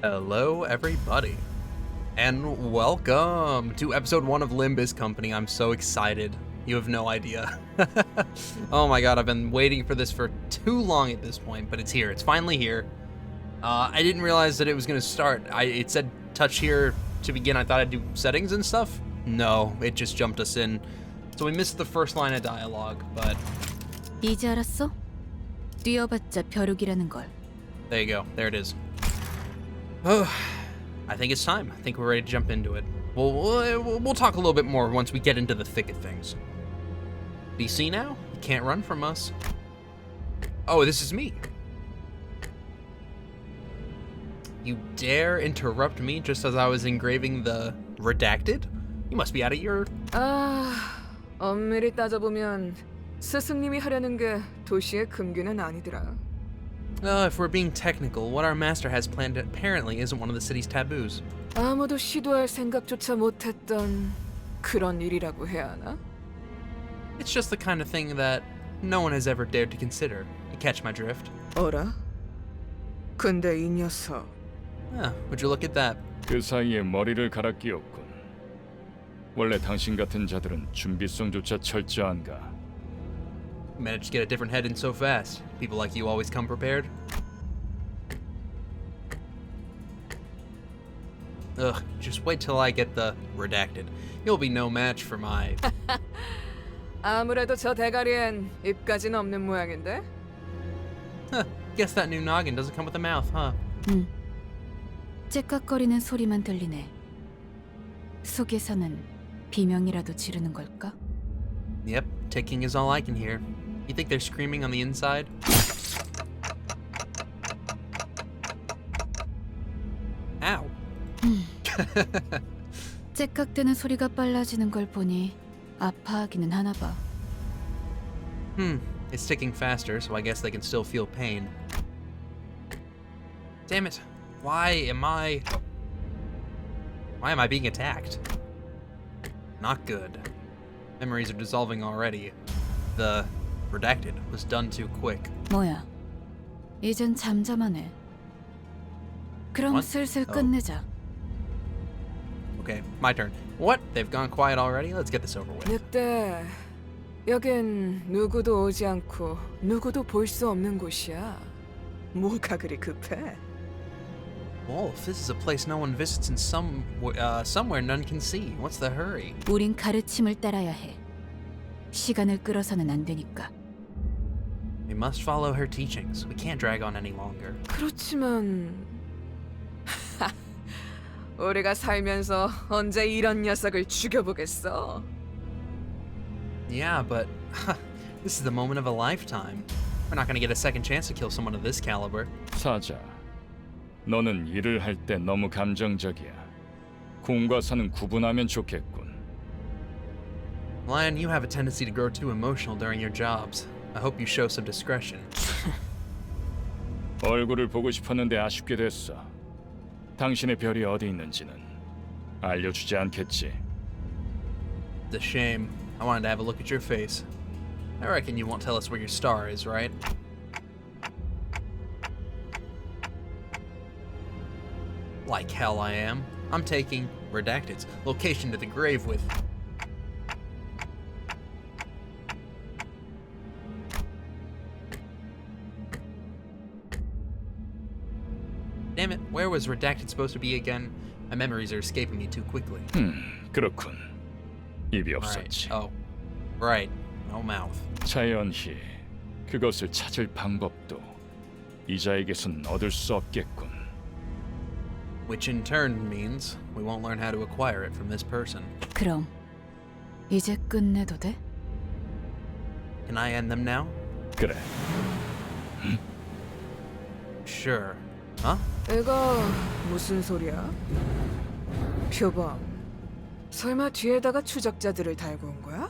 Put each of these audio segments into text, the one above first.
Hello, everybody, and welcome to episode 1 of Limbus Company. I'm so excited. You have no idea. Oh my god, I've been waiting for this for too long at this point, but it's here. It's finally here. I didn't realize that it was going to start. It said touch here to begin. I thought I'd do settings and stuff. No, it just jumped us in. So we missed the first line of dialogue, but... 이제 알았어? 뛰어봤자 벼룩이라는 걸. There you go. There it is. Oh, I think it's time. I think we're ready to jump into it. We'll talk a little bit more once we get into the thick of things. DC now? You can't run from us. Oh, this is me. You dare interrupt me just as I was engraving the redacted? You must be out of your... 엄밀히 따져보면 스승님이 하려는 게 도시의 금기는 아니더라. If we're being technical, what our master has planned apparently isn't one of the city's taboos. 아무도 시도할 생각조차 못했던 그런 일이라고 해야 하나? It's just the kind of thing that no one has ever dared to consider. You catch my drift? 어라? 근데 이 녀석 Would you look at that? 그 사이에 머리를 갈아 끼웠군. 원래 당신 같은 자들은 준비성조차 철저한가? Managed to get a different head in so fast. People like you always come prepared. Ugh, just wait till I get the redacted. You'll be no match for my... 아무래도 저 대가리엔 입까지는 없는 모양인데? Guess that new noggin doesn't come with a mouth, huh? 째깍거리는 소리만 들리네. 속에서는 비명이라도 지르는 걸까? Yep, ticking is all I can hear. You think they're screaming on the inside? Ow. 째깍대는 소리가 빨라지는 걸 보니 아파하기는 하나 봐. It's ticking faster, so I guess they can still feel pain. Damn it. Why am I being attacked? Not good. Memories are dissolving already. The redacted was done too quick. 뭐야? 이젠 잠잠하네. 그럼 What? 슬슬 끝내자. Okay, my turn. What? They've gone quiet already? Let's get this over with. 늑대, 여긴 누구도 오지 않고 누구도 볼 수 없는 곳이야. 뭐가 그리 급해? Wolf, this is a place no one visits and somewhere none can see. What's the hurry? 우린 가르침을 따라야 해. 시간을 끌어서는 안 되니까. We must follow her teachings. We can't drag on any longer. 그렇지만 우리가 살면서 언제 이런 녀석을 죽여보겠어? Yeah, but this is the moment of a lifetime. We're not gonna get a second chance to kill someone of this caliber. 사자, 너는 일을 할 때 너무 감정적이야. 공과 사는 구분하면 좋겠군. Lion, you have a tendency to grow too emotional during your jobs. I hope you show some discretion. 얼굴을 보고 싶었는데 아쉽게 됐어. 당신의 별이 어디 있는지는 알려주지 않겠지. It's a shame. I wanted to have a look at your face. I reckon you won't tell us where your star is, right? Like hell I am. I'm taking redacted's location to the grave with... Damn it, where was redacted supposed to be again? My memories are escaping me too quickly. 그렇군. 입이 Right. 없었지. Oh. Right. No mouth. 자연히 그것을 찾을 방법도 이자에게선 얻을 수 없겠군. Which in turn means we won't learn how to acquire it from this person. 그럼 이제 끝내도 돼? Can I end them now? 그래. Sure. Huh? 이거 무슨 소리야? 표범, 설마 뒤에다가 추적자들을 달고 온 거야?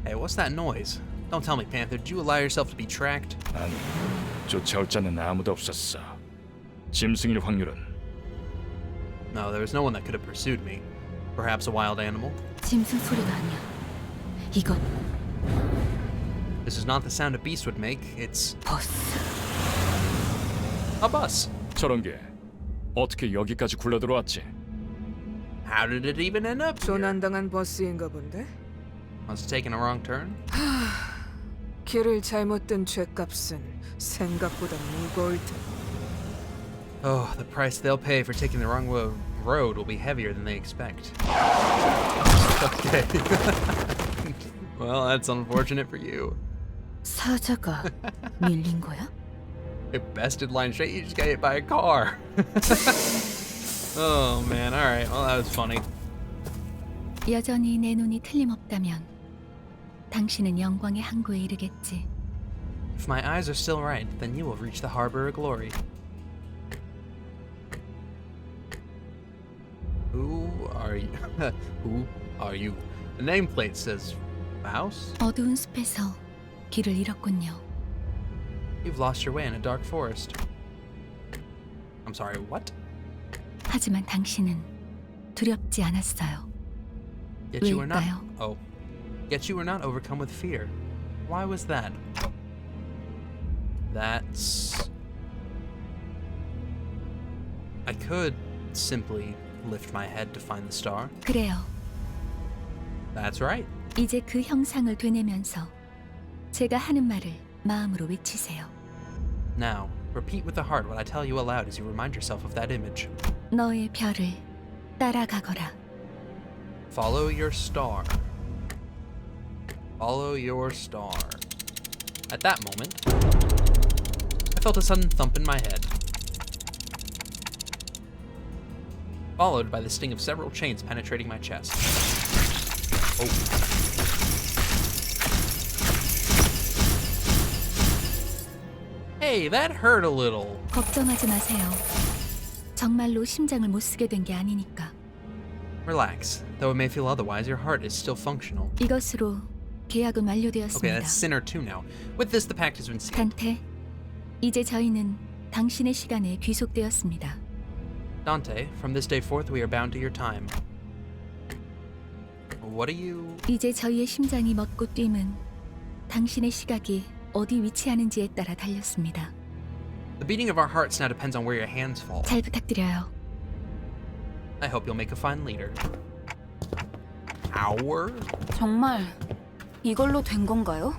Hey, what's that noise? Don't tell me, Panther. Did you allow yourself to be tracked? 아니, 쫓아올 자는 아무도 없었어. 짐승일 확률은 No, there was no one that could have pursued me. Perhaps a wild animal? 짐승 소리가 아니야. 이건 This is not the sound a beast would make. It's 버스. a bus. 저런 게 어떻게 여기까지 굴러들어왔지? How did it even end up here? 조난당한 버스인가 본데? Must have taken a wrong turn. 길을 잘못 든 죄값은 생각보다 무거울 테고. Oh, the price they'll pay for taking the wrong road will be heavier than they expect. Okay. Well, that's unfortunate for you. 사자가 밀린 거야? It bested line straight, you just got hit by a car. Oh man, alright, well that was funny. 여전히 내 눈이 틀림없다면 당신은 영광의 항구에 이르겠지. If my eyes are still right, then you will reach the harbor of glory. Who are you? Who are you? The nameplate says mouse? 어두운 숲에서 길을 잃었군요. You've lost your way in a dark forest. I'm sorry, what? 하지만 당신은 두렵지 않았어요. Yet you were not. 왜일까요? Oh. Yet you were not overcome with fear. Why was that? That's. I could simply lift my head to find the star. 그래요. That's right. 이제 그 형상을 되뇌면서 제가 하는 말을 마음으로 외치세요. Now, repeat with the heart what I tell you aloud as you remind yourself of that image. 너의 별을 따라가거라. Follow your star. Follow your star. At that moment, I felt a sudden thump in my head, followed by the sting of several chains penetrating my chest. Oh. Hey, that hurt a little. 걱정하지 마세요. 정말로 심장을 못 쓰게 된 게 아니니까. Relax. Though it may feel otherwise, your heart is still functional. 이것으로 계약은 Okay, 완료되었습니다. that's Sinner 2 now. With this, the pact has been sealed. 단테, 이제 저희는 당신의 시간에 귀속되었습니다. Dante, from this day forth, we are bound to your time. What are you... 이제 저희의 심장이 멎고 뛰면 당신의 시각이 어디 위치하는지에 따라 달렸습니다. The beating of our hearts now depends on where your hands fall. 잘 부탁드려요. I hope you'll make a fine leader. Hour? 정말 이걸로 된 건가요?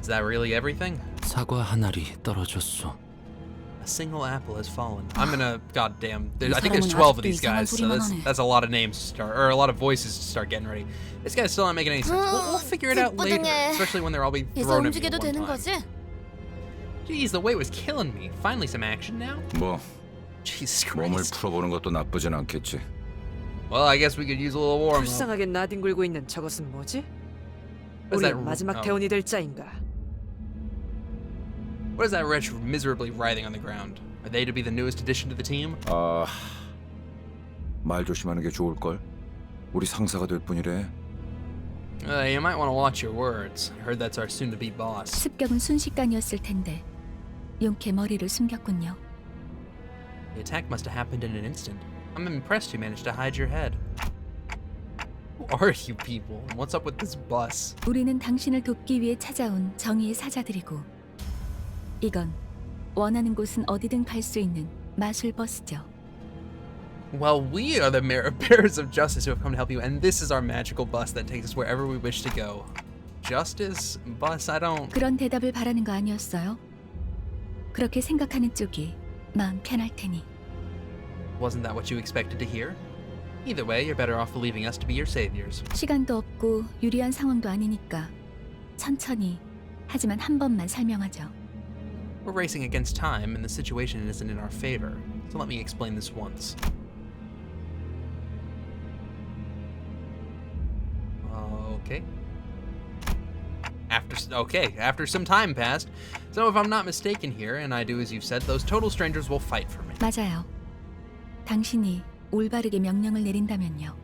Is that really everything? 사과 한 알이 떨어졌어. A single apple has fallen. I'm gonna... goddamn. 이 I think there's 사람은 12 of these 아직도 guys, so 이상한 소리만 하네. that's a lot of names to start, or a lot of voices to start getting ready. This guy's still not making any sense. We'll figure it out later, 찌뿌둥해. especially when they're all being 이제 thrown at me 움직여도 at one 되는 time. 거지? Jeez, the weight was killing me. Finally some action now? 뭐 Jesus 몸을 Christ. 풀어보는 것도 나쁘진 않겠지. Well, I guess we could use a little warm up. 불쌍하게 나뒹굴고 있는 저것은 뭐지? What is 우리 that? 마지막 Oh. 대원이 될 자인가? What is that wretch miserably writhing on the ground? Are they to be the newest addition to the team? 말 조심하는 게 좋을 걸. 우리 상사가 될 뿐이래. You might want to watch your words. I heard that's our soon-to-be boss. 습격은 순식간이었을 텐데 용케 머리를 숨겼군요. The attack must have happened in an instant. I'm impressed you managed to hide your head. Who are you people? And what's up with this bus? 우리는 당신을 돕기 위해 찾아온 정의의 사자들이고 이건 원하는 곳은 어디든 갈 수 있는 마술 버스죠. Well, we are the bearers of justice who have come to help you, and this is our magical bus that takes us wherever we wish to go. Justice? Bus? I don't... 그런 대답을 바라는 거 아니었어요? 그렇게 생각하는 쪽이 마음 편할 테니. Wasn't that what you expected to hear? Either way, you're better off believing us to be your saviors. 시간도 없고 유리한 상황도 아니니까 천천히 하지만 한 번만 설명하죠. We're racing against time, and the situation isn't in our favor. So let me explain this once. Okay. After some time passed, so if I'm not mistaken here, and I do as you've said, those total strangers will fight for me. 맞아요. 당신이 올바르게 명령을 내린다면요.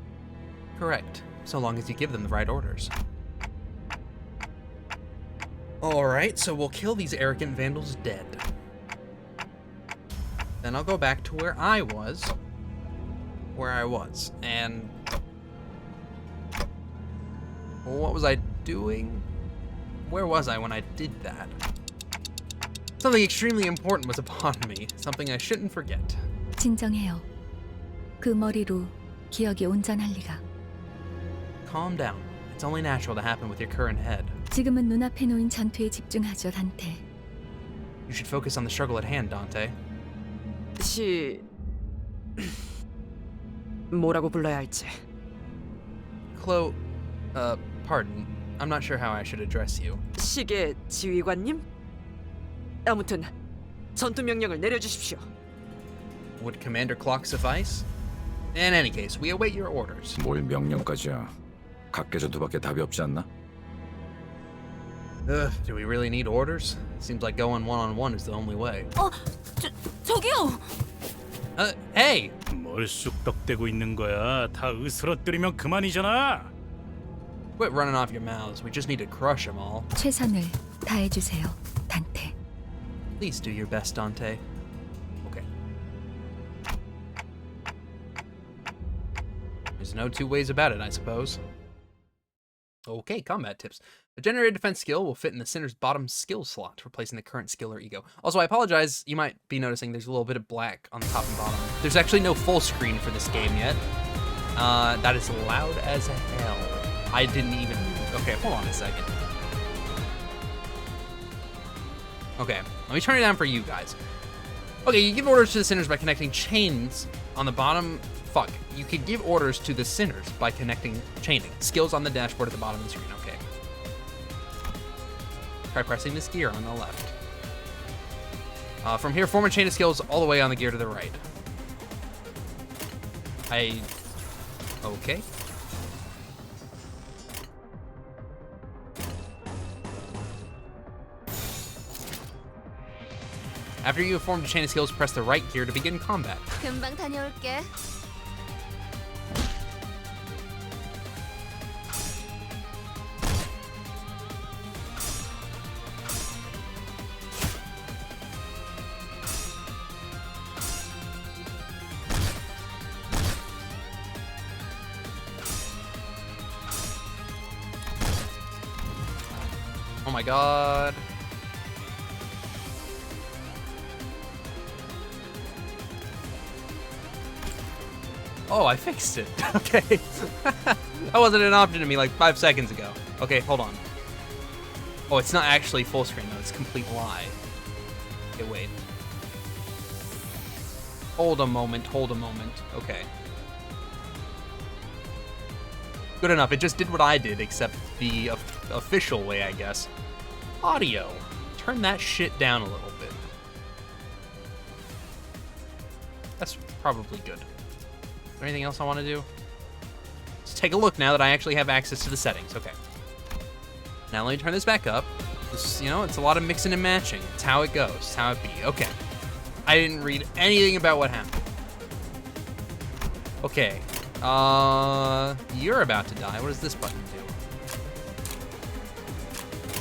Correct, so long as you give them the right orders. Alright, so we'll kill these arrogant vandals dead. Then I'll go back to where I was, and... What was I doing? Where was I when I did that? Something extremely important was upon me, something I shouldn't forget. 진정해요. 그 머리로 기억이 온전할 리가. Calm down. It's only natural to happen with your current head. 지금은 눈앞에 놓인 전투에 집중하죠, 단테. You should focus on the struggle at hand, Dante. 뭐라고 불러야 할지. Chloe, pardon. I'm not sure how I should address you. 시계 지휘관님? 아무튼 전투 명령을 내려주십시오. Would Commander Clock suffice? In any case, we await your orders. 뭘 명령까지야. 각계전투밖에 답이 없지 않나? Do we really need orders? Seems like going one-on-one is the only way. 저기요! Hey! 뭘 쑥덕대고 있는 거야? 다 으스러뜨리면 그만이잖아. Quit running off your mouths. We just need to crush them all. 최선을 다해주세요, 단테. Please do your best, Dante. Okay. There's no two ways about it, I suppose. Okay, combat tips. A generated defense skill will fit in the Sinner's bottom skill slot, replacing the current skill or ego. Also, I apologize, you might be noticing there's a little bit of black on the top and bottom. There's actually no full screen for this game yet. That is loud as hell. I didn't even... Okay, hold on a second. Okay, let me turn it down for you guys. Okay, you give orders to the Sinners by connecting chains on the bottom. Fuck. You could give orders to the Sinners by connecting chaining. Skills on the dashboard at the bottom of the screen. Okay. Try pressing this gear on the left. From here, form a chain of skills all the way on the gear to the right. Okay. After you have formed a chain of skills, press the right gear to begin combat. 금방 다녀올게. Oh my god. Oh, I fixed it. Okay. That wasn't an option to me like 5 seconds ago. Okay, hold on. Oh, it's not actually full screen though. It's a complete lie. Okay, wait. Hold a moment. Okay. Good enough. It just did what I did, except the official way, I guess. Audio. Turn that shit down a little bit. That's probably good. Is there anything else I want to do? Let's take a look now that I actually have access to the settings. Okay. Now let me turn this back up. This, you know, it's a lot of mixing and matching. It's how it goes. It's how it be. Okay. I didn't read anything about what happened. Okay. You're about to die. What does this button do?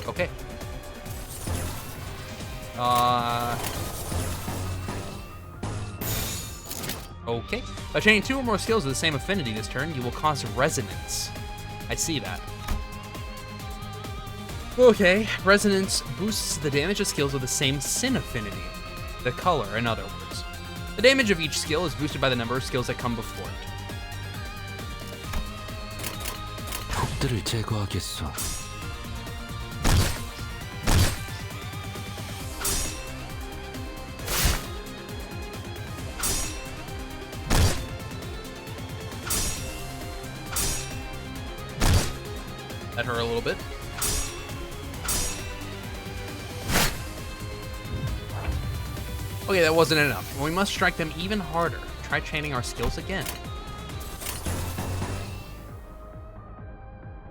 Okay. Okay. By chaining 2 or more skills with the same affinity this turn, you will cause resonance. I see that. Okay. Resonance boosts the damage of skills with the same sin affinity. The color, in other words. The damage of each skill is boosted by the number of skills that come before it. 적들을 제거하겠소. That hurt a little bit. Okay, that wasn't enough. We must strike them even harder. Try chaining our skills again.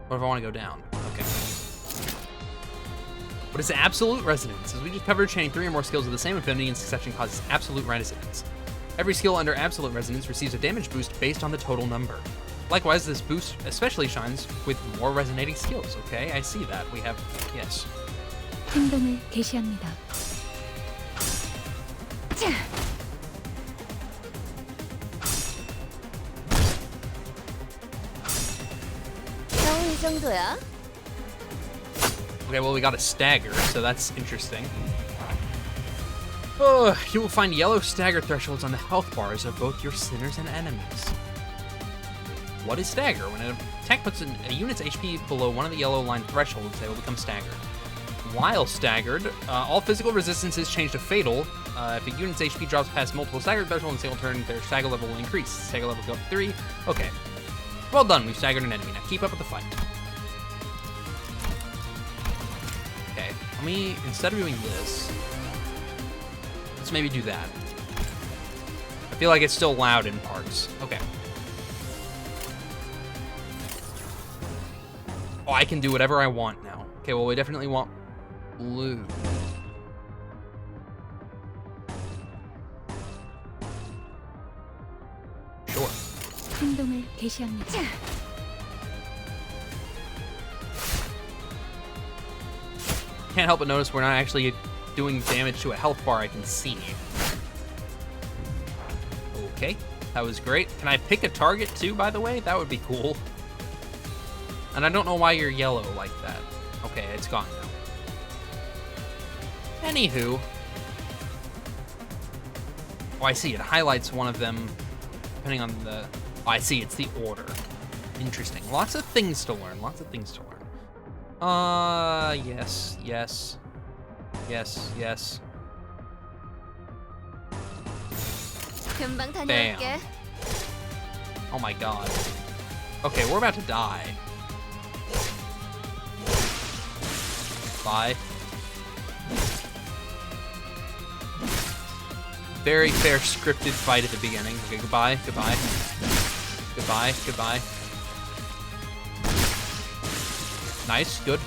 What if I want to go down? Okay. What is absolute resonance? As we just covered, chaining 3 or more skills with the same affinity in succession causes absolute resonance. Every skill under absolute resonance receives a damage boost based on the total number. Likewise, this boost especially shines with more resonating skills. Okay, I see that. We have, yes. 행동을 개시합니다. 이 정도야? Okay, well, we got a stagger, so that's interesting. Oh, you will find yellow stagger thresholds on the health bars of both your sinners and enemies. What is stagger? When an attack puts a unit's HP below one of the yellow line thresholds, they will become staggered. While staggered, all physical resistances change to fatal. If a unit's HP drops past multiple stagger thresholds in a single turn, their stagger level will increase. Stagger level will go up 3. Okay. Well done, we've staggered an enemy. Now keep up with the fight. Okay, let me, instead of doing this, let's maybe do that. I feel like it's still loud in parts. Okay. Oh, I can do whatever I want now. Okay, well, we definitely want blue. Sure. 행동을 개시합니다. Can't help but notice we're not actually doing damage to a health bar I can see. Okay, that was great. Can I pick a target too, by the way? That would be cool. And I don't know why you're yellow like that. Okay, it's gone now. Anywho. Oh, I see. It highlights one of them depending on the... Oh, I see. It's the order. Interesting. Lots of things to learn. Lots of things to learn. Yes, yes. Yes, yes. 금방 Bam. 다녀올게. Oh my god. Okay, we're about to die. Bye. Very fair scripted fight at the beginning. Okay, goodbye, goodbye. Goodbye, goodbye. Nice, good.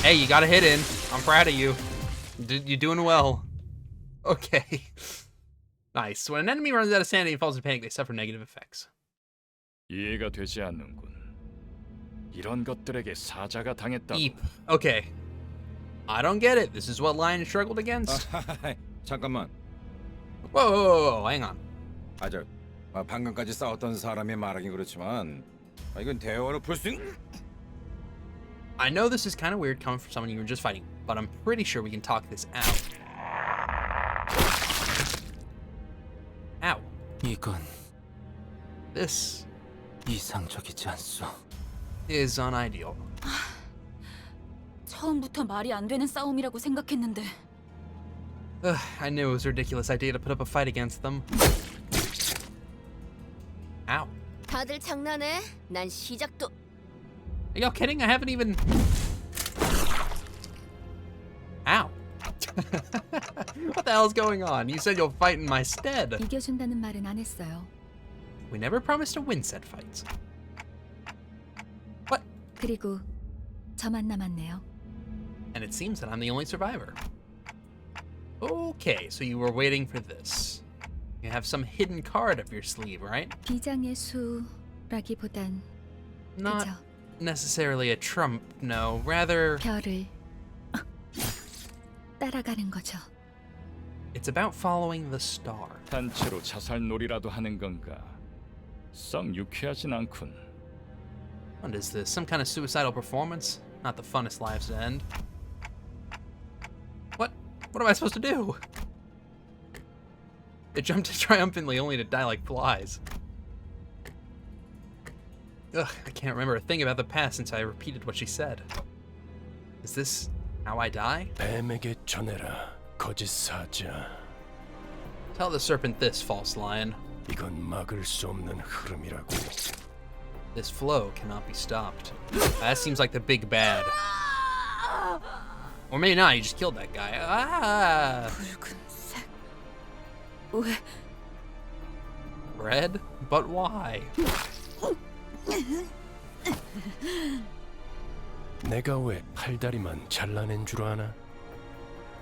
Hey, you got a hit in. I'm proud of you. You're doing well. Okay. Nice. When an enemy runs out of sanity and falls into panic, they suffer negative effects. 이해가 되지 않는군. 이런 것들에게 사자가 당했다고. Eep. Okay. I don't get it. This is what Lion struggled against. 잠깐만. Whoa, whoa, whoa, whoa, hang on. 방금까지 싸웠던 사람이 말하긴 그렇지만 이건 대화로 볼 수 있는... I know this is kind of weird coming from someone you were just fighting, but I'm pretty sure we can talk this out. Ow. 이건 This 이상적이지 않소. is unideal. 처음부터 말이 안 되는 싸움이라고 생각했는데 Ugh, I knew it was a ridiculous idea to put up a fight against them. Ow. 다들 장난해? 난 시작도. Are y'all kidding? I haven't even... Ow. What the hell's going on? You said you'll fight in my stead. 이겨준다는 말은 안 했어요. We never promised to win said fights. What? 그리고 저만 남았네요. And it seems that I'm the only survivor. Okay, so you were waiting for this. You have some hidden card up your sleeve, right? 비장의 수라기보단 Not 그저 necessarily a trump, no. Rather, 별을 따라가는 거죠. it's about following the star. 단체로 자살놀이라도 하는 건가? 썩 유쾌하진 않군. What is this? Some kind of suicidal performance? Not the funnest lives to end. What? What am I supposed to do? They jumped triumphantly only to die like flies. Ugh, I can't remember a thing about the past since I repeated what she said. Is this how I die? 뱀에게 전해라, 거짓 사자. Tell the serpent this, false lion. 이건 막을 수 없는 흐름이라고. This flow cannot be stopped. That seems like the big bad. Or maybe not, you just killed that guy. Ah! 붉은색. 왜? Red? But why? 내가 왜 팔다리만 잘라낸 줄 아나?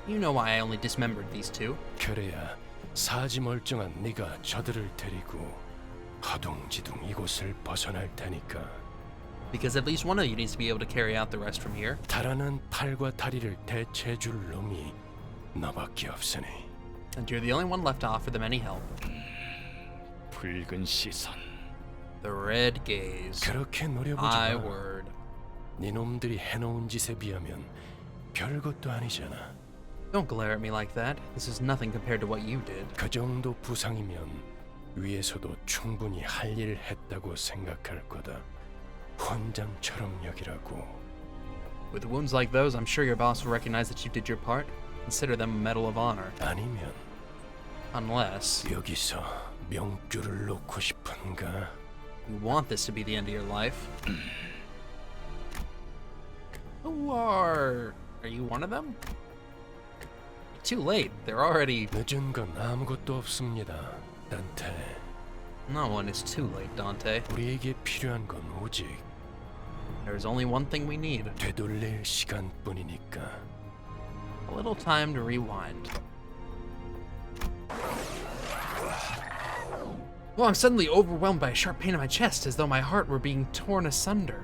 You know why I only dismembered these two. 그래야 사지 멀쩡한 네가 저들을 데리고 허둥지둥 이곳을 벗어날 테니까. Because at least one of you needs to be able to carry out the rest from here. 달아난 팔과 다리를 대체해줄 놈이 너밖에 없으니. And you're the only one left to offer them any help. 붉은 시선. The red gaze. 그렇게 노려보지 My 마. word. 네 놈들이 해놓은 짓에 비하면 별것도 아니잖아. Don't glare at me like that. This is nothing compared to what you did. 그 정도 부상이면 위에서도 충분히 할 일을 했다고 생각할 거다. 훈장처럼 여기라고. With wounds like those, I'm sure your boss will recognize that you did your part. Consider them a medal of honor. 아니면 Unless 여기서 명줄을 놓고 싶은가? you want this to be the end of your life. Who are you one of them? Too late. They're already... 늦은 건 아무것도 없습니다. 단테. No one is too late, Dante. 우리에게 필요한 건 오직 There's only one thing we need. 되돌릴 시간뿐이니까. A little time to rewind. Well, I'm suddenly overwhelmed by a sharp pain in my chest, as though my heart were being torn asunder.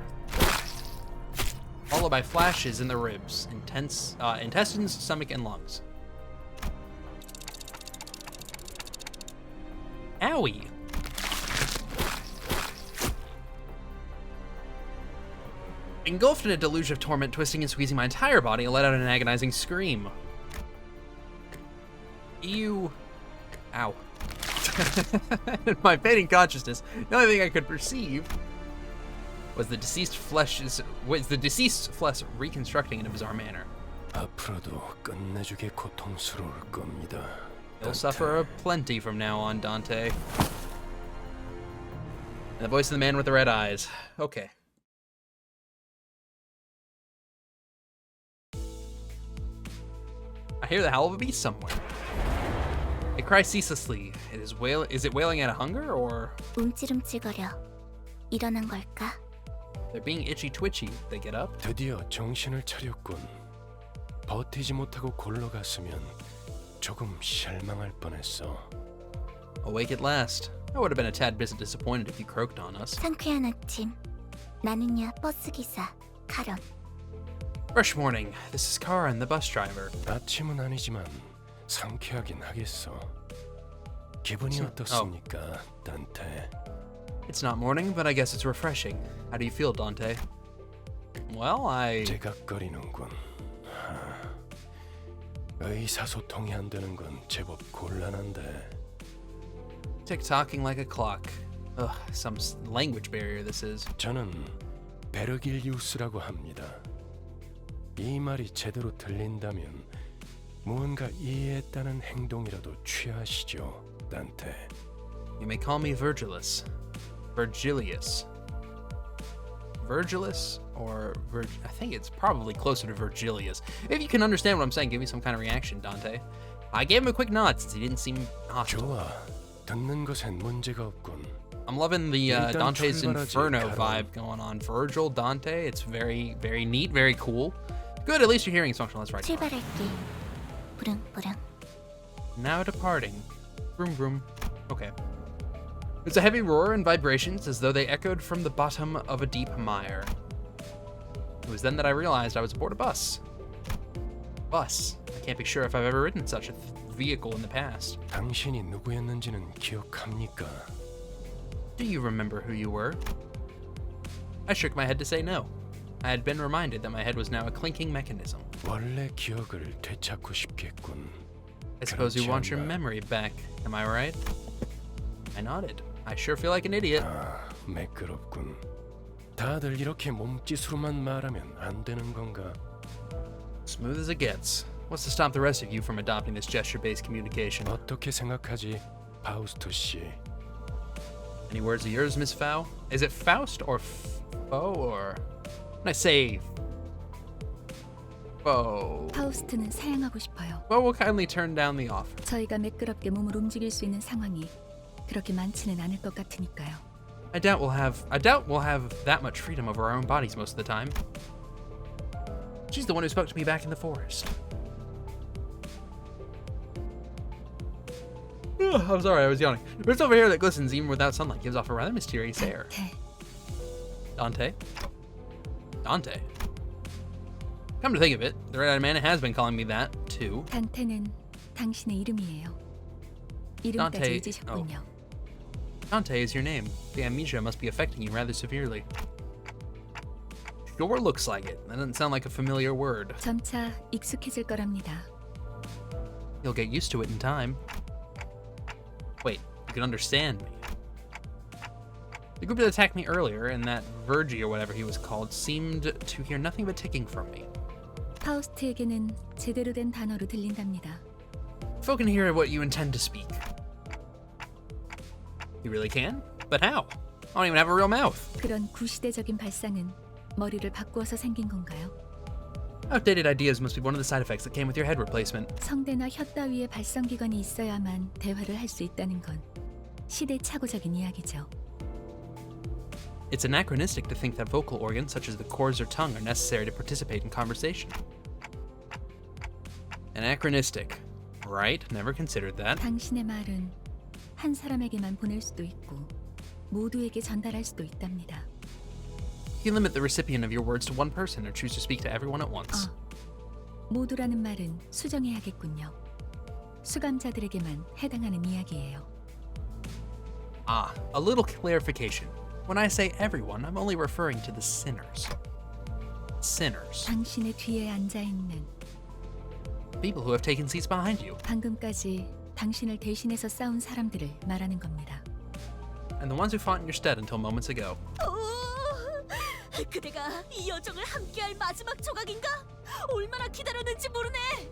Followed by flashes in the ribs, intestines, stomach, and lungs. Owie! Engulfed in a deluge of torment, twisting and squeezing my entire body, I let out an agonizing scream. Ew. Ow. In my fading consciousness, the only thing I could perceive was the deceased flesh reconstructing in a bizarre manner. 앞으로도 끝내주게 고통스러울 겁니다. You'll suffer plenty from now on, Dante. And the voice of the man with the red eyes. Okay. I hear the howl of a beast somewhere. It cries ceaselessly. Is it wailing out of hunger, or 움찔움찔거려. 일어난 걸까? they're being itchy twitchy? They get up. 드디어 정신을 차렸군. 버티지 못하고 골러갔으면 조금 실망할 뻔했어. Awake at last. I would have been a tad bit disappointed if you croaked on us. 상쾌한 아침. 나는야 버스기사 카런. Fresh morning. This is Karin, the bus driver. 아침은 아니지만 상쾌하긴 하겠어. 기분이 어떻습니까, 단테? It's not morning, but I guess it's refreshing. How do you feel, Dante? Well, 제각거리는군. 의사소통이 안 되는 건 제법 곤란한데. tick-tocking like a clock. Ugh, some language barrier this is. 저는 베르길리우스라고 합니다. 이 말이 제대로 들린다면 무언가 이해했다는 행동이라도 취하시죠, 단테. You may call me Virgilius. Virgilius. Virgilius or I think it's probably closer to Virgilius. If you can understand what I'm saying, give me some kind of reaction, Dante. I gave him a quick nod since he didn't seem hostile. 좋아, 듣는 것엔 문제가 없군. I'm loving the Dante's 출발하지, Inferno 카론. vibe going on. Virgil, Dante, it's very, very neat, very cool. Good, at least your hearing's functional, that's right. 출발할게. 부릉부릉. Now departing. Vroom vroom. Okay. There's a heavy roar and vibrations as though they echoed from the bottom of a deep mire. It was then that I realized I was aboard a bus. Bus. I can't be sure if I've ever ridden such a vehicle in the past. 당신이 누구였는지는 기억합니까? Do you remember who you were? I shook my head to say no. I had been reminded that my head was now a clinking mechanism. 원래 기억을 되찾고 싶겠군. I suppose you 그렇지 want your 않나? memory back, am I right? I nodded. I sure feel like an idiot. 아, 매끄럽군. 다들 이렇게 몸짓으로만 말하면 안 되는 건가? Smooth as it gets. What's to stop the rest of you from adopting this gesture-based communication? 어떻게 생각하지, 파우스토 씨? Any words of yours, Miss Fow? Is it Faust or Foe or... When I say... Foe... 파우스트는 사양하고 싶어요. Well, we'll kindly turn down the offer. 저희가 매끄럽게 몸을 움직일 수 있는 상황이 그렇게 많지는 않을 것 같으니까요. I doubt we'll have that much freedom over our own bodies most of the time. She's the one who spoke to me back in the forest. I'm sorry, I was yawning. But over here that glistens even without sunlight gives off a rather mysterious air. 네, Dante? Dante? Come to think of it, the red-eyed man has been calling me that, too. 단테는 당신의 이름이에요. 이름까지 단테, 잊으셨군요. Dante is your name. The amnesia must be affecting you rather severely. Sure looks like it. That doesn't sound like a familiar word. 점차 익숙해질 거랍니다. You'll get used to it in time. Wait, you can understand me. The group that attacked me earlier, and that Virgie or whatever he was called, seemed to hear nothing but ticking from me. 파우스트에게는 제대로 된 단어로 들린답니다. Folk can hear what you intend to speak. You really can? But how? I don't even have a real mouth. 그런 구시대적인 발상은 머리를 바꾸어서 생긴 건가요? Outdated ideas must be one of the side effects that came with your head replacement. 성대나 혀 따위의 발성기관이 있어야만 대화를 할 수 있다는 건 시대착오적인 이야기죠. It's anachronistic to think that vocal organs such as the cords or tongue are necessary to participate in conversation. Anachronistic. Right, never considered that. 당신의 말은 한 사람에게만 보낼 수도 있고 모두에게 전달할 수도 있답니다. You can limit the recipient of your words to one person or choose to speak to everyone at once. 모두라는 말은 수정해야겠군요. 수감자들에게만 해당하는 이야기예요. Ah, a little clarification. When I say everyone, I'm only referring to the sinners. Sinners. 당신의 뒤에 앉아 있는 People who have taken seats behind you. 방금까지 당신을 대신해서 싸운 사람들을 말하는 겁니다. And the ones who fought in your stead until moments ago. 그대가 이 여정을 함께할 마지막 조각인가? 얼마나 기다렸는지 모르네.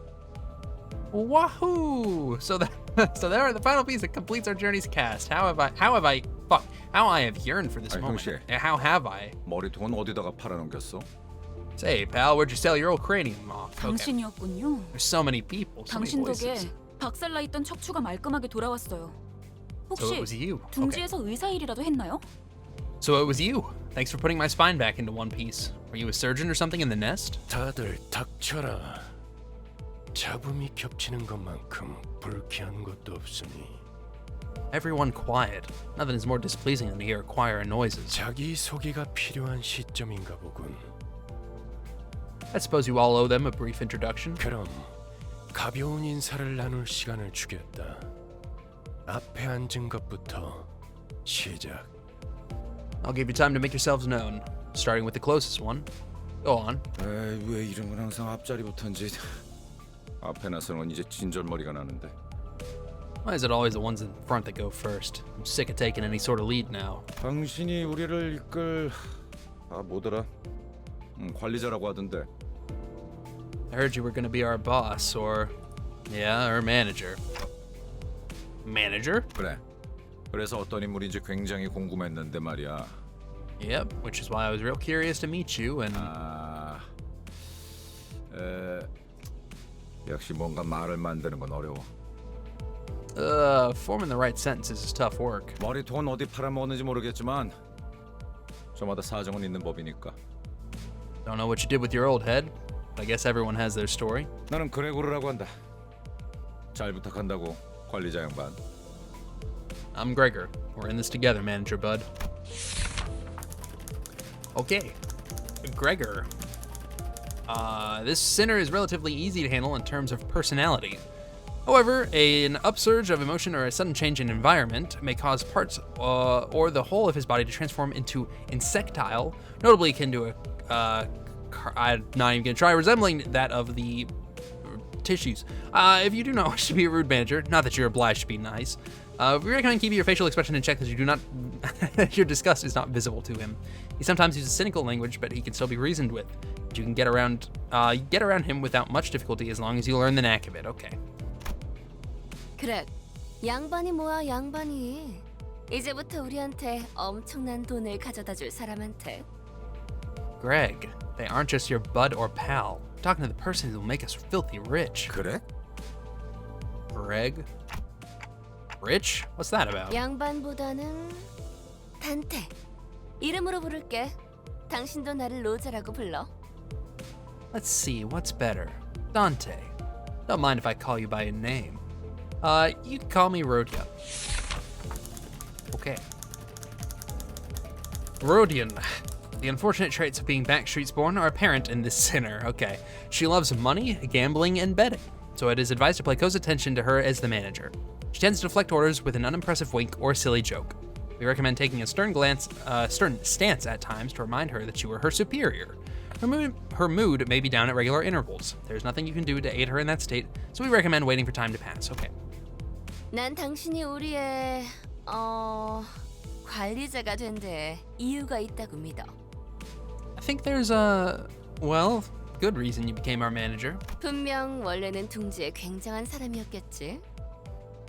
Wahoo! So there, the final piece that completes our journey's cast. How I have yearned for this 아이, moment. 형씨. How have I? 머리통은 어디다가 팔아넘겼어? Say, pal, where'd you sell your old cranium off? Okay. 당신이었군요. There's so many people, so many 당신 덕에 voices. 박살나 있던 척추가 말끔하게 돌아왔어요. So it was 혹시 you. Okay. 둥지에서 의사 일이라도 했나요? So it was you. Thanks for putting my spine back into one piece. Were you a surgeon or something in the nest? 다들 닥쳐라. 잡음이 겹치는 것만큼 불쾌한 것도 없으니 Everyone quiet. Nothing is more displeasing than to hear a choir of noises. 자기 소개가 필요한 시점인가 보군. I suppose you all owe them a brief introduction. 그럼 가벼운 인사를 나눌 시간을 주겠다. 앞에 앉은 것부터 시작. I'll give you time to make yourselves known, starting with the closest one. Go on. 에이, 왜 이런 건 항상 앞자리부터인지. 앞에 나서는 건 이제 진절머리가 나는데. Why is it always the ones in front that go first? I'm sick of taking any sort of lead now. 당신이 우리를 이끌 뭐더라? 관리자라고 하던데. I heard you were going to be our boss, or our manager. Manager? 그래. 그래서 어떤 인물인지 굉장히 궁금했는데 말이야. Yep, which is why I was real curious to meet you and... 역시 뭔가 말을 만드는 건 어려워. Forming the right sentences is tough work. 머리통은 어디 팔아먹었는지 모르겠지만 저마다 사정은 있는 법이니까. Don't know what you did with your old head, but I guess everyone has their story. 나는 그레고르라고 한다. 잘 부탁한다고, 관리자 양반. I'm Gregor. We're in this together, Manager Bud. Okay, Gregor. This sinner is relatively easy to handle in terms of personality. However, an upsurge of emotion or a sudden change in environment may cause parts or the whole of his body to transform into insectile, notably akin to I'm not even gonna try, resembling that of the tissues. If you do not wish to be a rude manager, not that you're obliged to be nice, we recommend keeping your facial expression in check, that you do not, your disgust is not visible to him. He sometimes uses cynical language, but he can still be reasoned with. You can get around him without much difficulty as long as you learn the knack of it. Okay. 그래, 양반이 뭐야 양반이. 이제부터 우리한테 엄청난 돈을 가져다 줄 사람한테. Greg, they aren't just your bud or pal. We're talking to the person who will make us filthy rich. 그래? Greg? Rich? What's that about? 양반보다는 단테. 이름으로 부를게. 당신도 나를 로제라고 불러. Let's see, what's better? Dante. Don't mind if I call you by your name. You can call me Rhodia. Okay. Rhodian. The unfortunate traits of being backstreets born are apparent in this sinner. Okay. She loves money, gambling, and betting, so it is advised to pay close attention to her as the manager. She tends to deflect orders with an unimpressive wink or silly joke. We recommend taking a stern stance at times to remind her that you are her superior. Her mood may be down at regular intervals. There's nothing you can do to aid her in that state, so we recommend waiting for time to pass. Okay. 난 당신이 우리의 관리자가 된 데 이유가 있다고 믿어. I think there's a, well, good reason you became our manager. 분명 원래는 둥지에 굉장한 사람이었겠지.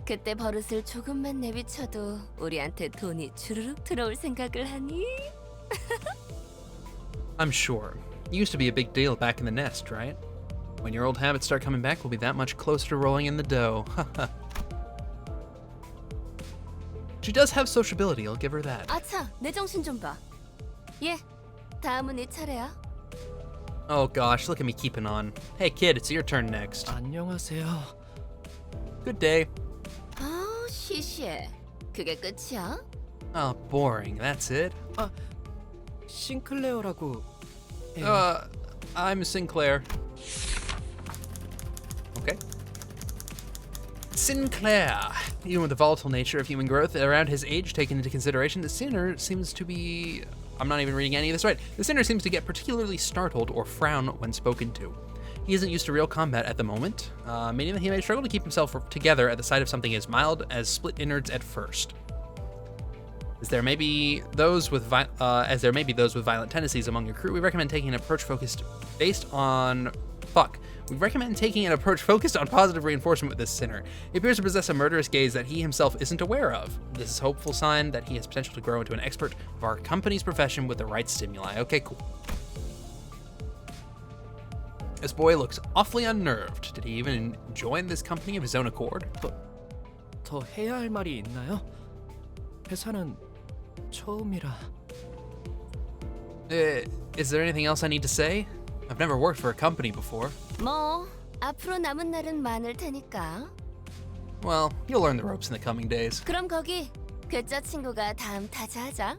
그때 버릇을 조금만 내비쳐도 우리한테 돈이 주르륵 들어올 생각을 하니? I'm sure. You used to be a big deal back in the nest, right? When your old habits start coming back, we'll be that much closer to rolling in the dough. She does have sociability, I'll give her that. 아차, 내 정신 좀 봐. 예, 다음은 네 차례야. Oh gosh, look at me keeping on. Hey kid, it's your turn next. 안녕하세요. Good day. 아, 시시해. 그게 끝이야? Oh, boring, that's it. 싱클레어라고 해요. I'm Sinclair. Okay. Sinclair. Even with the volatile nature of human growth around his age taken into consideration, the sinner seems to be... I'm not even reading any of this right. The sinner seems to get particularly startled or frown when spoken to. He isn't used to real combat at the moment, meaning that he may struggle to keep himself together at the sight of something as mild as split innards at first. As there may be those with violent tendencies among your crew, we recommend taking an approach focused on positive reinforcement with this sinner. He appears to possess a murderous gaze that he himself isn't aware of. This is a hopeful sign that he has potential to grow into an expert of our company's profession with the right stimuli. Okay, cool. This boy looks awfully unnerved. Did he even join this company of his own accord? 더 해야 할 말이 있나요? 회사는 처음이라. Is there anything else I need to say? I've never worked for a company before. 뭐, 앞으로 남은 날은 많을 테니까. Well, you'll learn the ropes in the coming days. 그럼 거기 괴짜 친구가 다음 타자하자.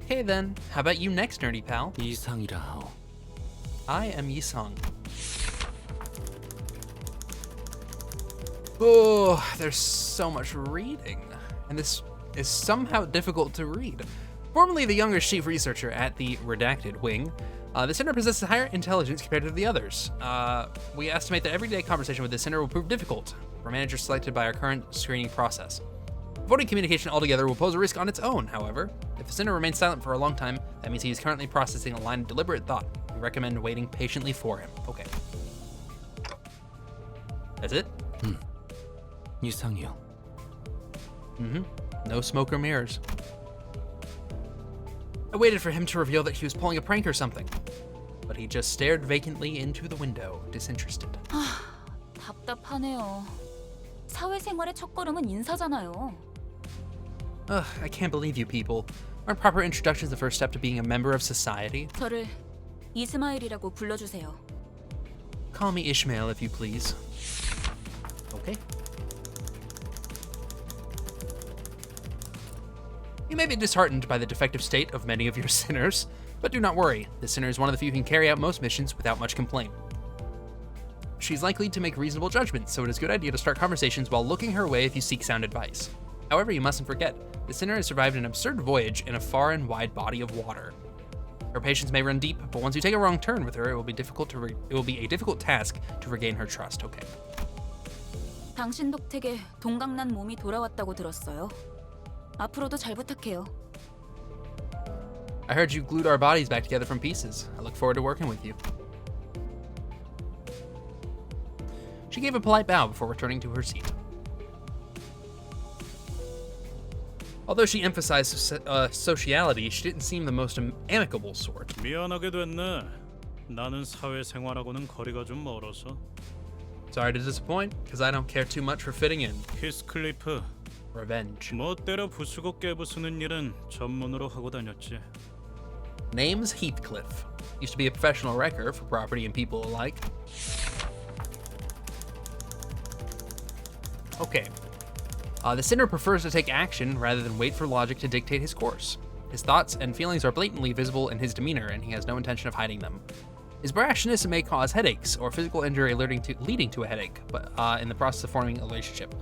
Okay then, how about you next, nerdy pal? 이상이라 하오. I am Yisung. Oh, there's so much reading, and this is somehow difficult to read. Formerly the younger chief researcher at the Redacted Wing, the Sinner possesses higher intelligence compared to the others. We estimate that everyday conversation with the Sinner will prove difficult for managers selected by our current screening process. Avoiding communication altogether will pose a risk on its own, however. If the Sinner remains silent for a long time, that means he is currently processing a line of deliberate thought. We recommend waiting patiently for him. Okay. That's it? 이상이요. No smoke or mirrors. I waited for him to reveal that he was pulling a prank or something, but he just stared vacantly into the window, disinterested. 답답하네요. 사회생활의 첫걸음은 인사잖아요. Ugh, I can't believe you people. Aren't proper introductions the first step to being a member of society? 저를 이스마일이라고 불러주세요. Call me Ishmael if you please. Okay. You may be disheartened by the defective state of many of your sinners, but do not worry. The sinner is one of the few who can carry out most missions without much complaint. She's likely to make reasonable judgments, so it is a good idea to start conversations while looking her way if you seek sound advice. However, you mustn't forget, the sinner has survived an absurd voyage in a far and wide body of water. Her patience may run deep, but once you take a wrong turn with her, it will be a difficult task to regain her trust. Okay. 당신 덕택에 동강난 몸이 돌아왔다고 들었어요. 앞으로도 잘 부탁해요. I heard you glued our bodies back together from pieces. I look forward to working with you. She gave a polite bow before returning to her seat. Although she emphasized sociality, she didn't seem the most amicable sort. 미안하게 됐네. 나는 사회생활하고는 거리가 좀 멀어서. Sorry to disappoint, because I don't care too much for fitting in. 히스클리프. Revenge. 멋대로 부수고 깨부수는 일은 전문으로 하고 다녔지. Name's Heathcliff. Used to be a professional wrecker for property and people alike. Okay. The sinner prefers to take action rather than wait for logic to dictate his course. His thoughts and feelings are blatantly visible in his demeanor, and he has no intention of hiding them. His brashness may cause headaches or physical injury leading to a headache, but in the process of forming a relationship.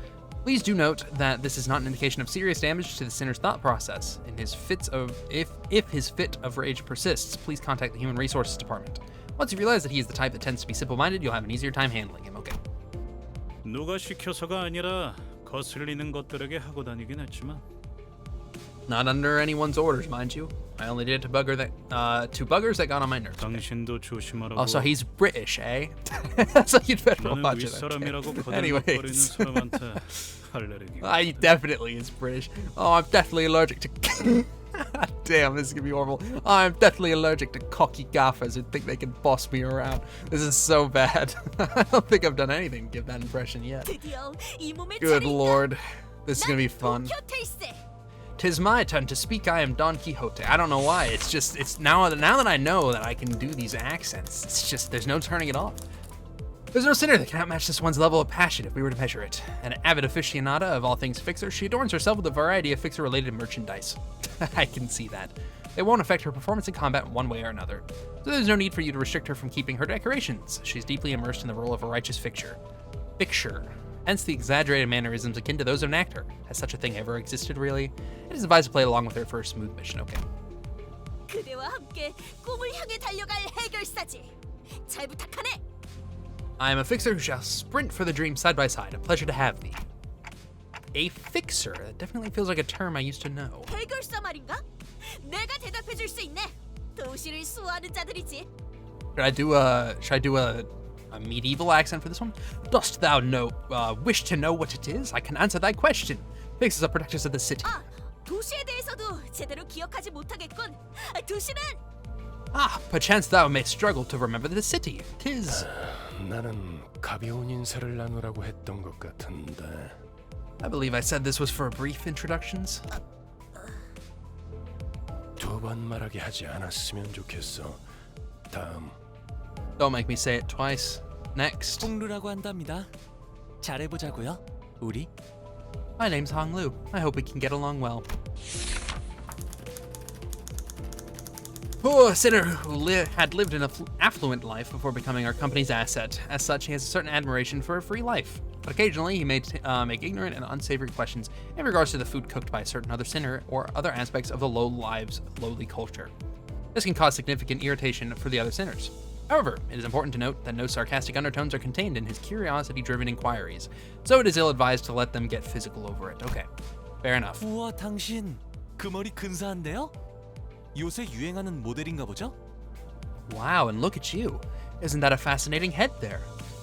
Please do note that this is not an indication of serious damage to the sinner's thought process. In his fits of if his fit of rage persists, please contact the Human Resources Department. Once you realize that he is the type that tends to be simple-minded, you'll have an easier time handling him. Okay. 누가 시켜서가 아니라 거슬리는 것들에게 하고 다니긴 했지만 Not under anyone's orders, mind you. I only did it to two buggers that got on my nerves. 당신도 조심하라고. Oh, so he's British, eh? So you'd better 나는 watch it. 윗사람이라고 Okay. 거들먹거리는 사람한테 알레르기. He definitely is British. Oh, I'm definitely allergic to... Damn, this is gonna be horrible. I'm definitely allergic to cocky gaffers who think they can boss me around. This is so bad. I don't think I've done anything to give that impression yet. Good lord. This is gonna be fun. 'Tis my turn to speak. I am Don Quixote. I don't know why. It's now that I know that I can do these accents, it's just, there's no turning it off. There's no sinner that can outmatch this one's level of passion if we were to measure it. An avid aficionada of all things Fixer, she adorns herself with a variety of Fixer-related merchandise. I can see that. They won't affect her performance in combat one way or another. So there's no need for you to restrict her from keeping her decorations. She's deeply immersed in the role of a righteous Fixer. Hence the exaggerated mannerisms akin to those of an actor. Has such a thing ever existed, really? It is advised to play along with her for a smooth mission, okay. 그대와 함께 꿈을 향해 달려갈 해결사지. 잘 부탁하네. I am a Fixer who shall sprint for the dream side by side. A pleasure to have thee. A Fixer? That definitely feels like a term I used to know. 해결사 말인가? 내가 대답해 줄 수 있네. 도시를 수호하는 자들이지. Should I do a medieval accent for this one? Dost thou wish to know what it is? I can answer thy question. Fixers are protectors of the city. 아, 도시에 대해서도 제대로 기억하지 못하겠군. 도시는 Perchance thou mayst struggle to remember the city. 'Tis... 나는 가벼운 인사를 나누라고 했던 것 같은데. I believe I said this was for brief introductions. 두 번 말하게 하지 않았으면 좋겠어. 다음. Don't make me say it twice. Next. 홍루라고 한답니다. 잘해보자고요, 우리. My name's Hong Lu. I hope we can get along well. A sinner who had lived an affluent life before becoming our company's asset. As such, he has a certain admiration for a free life. But occasionally, he may make ignorant and unsavory questions in regards to the food cooked by a certain other sinner or other aspects of the lowly culture. This can cause significant irritation for the other sinners. However, it is important to note that no sarcastic undertones are contained in his curiosity-driven inquiries, so it is ill-advised to let them get physical over it. Okay, fair enough. 우와, 당신 그 머리 근사한데요? 요새 유행하는 모델인가 보죠? Wow, and look at you. Isn't that a fascinating head there?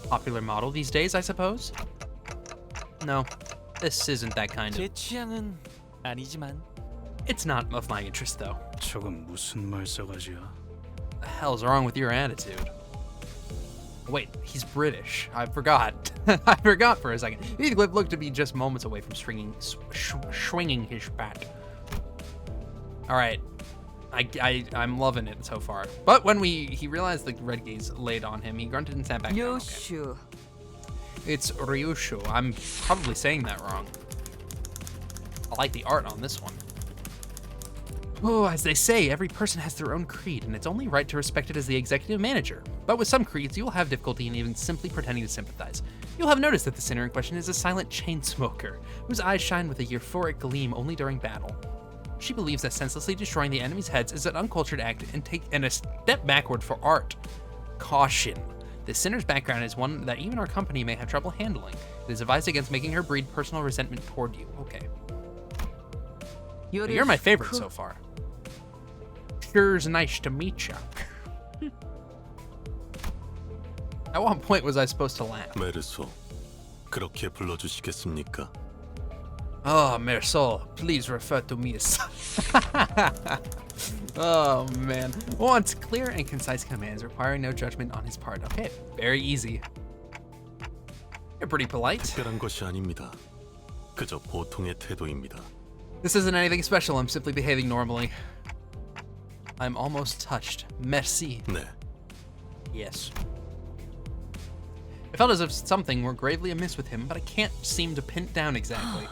Popular model these days, I suppose? No, this isn't that kind 제 of... 취향은 아니지만. It's not of my interest, though. 저건 무슨 말싸가지야? The hell's wrong with your attitude? Wait, he's British. I forgot. I forgot for a second. Heathcliff looked to be just moments away from swinging his bat. All right, I'm loving it so far. But when he realized the red gaze laid on him, he grunted and sat back down. Okay. 요슈. It's Ryushu. I'm probably saying that wrong. I like the art on this one. Oh, as they say, every person has their own creed, and it's only right to respect it as the executive manager. But with some creeds, you will have difficulty in even simply pretending to sympathize. You'll have noticed that the sinner in question is a silent chain smoker, whose eyes shine with a euphoric gleam only during battle. She believes that senselessly destroying the enemy's heads is an uncultured act and a step backward for art. Caution. The sinner's background is one that even our company may have trouble handling. It is advised against making her breed personal resentment toward you. Okay. You're my favorite so far. Sure's nice to meet ya. At what point was I supposed to laugh? 메르소, 그렇게 불러주시겠습니까? Oh, Mersol, please refer to me as... Oh, man. Wants clear and concise commands requiring no judgment on his part. Okay, very easy. You're pretty polite. 특별한 것이 아닙니다. 그저 보통의 태도입니다. This isn't anything special. I'm simply behaving normally. I'm almost touched. Merci. 네. Yes. I felt as if something were gravely amiss with him, but I can't seem to pin it down exactly.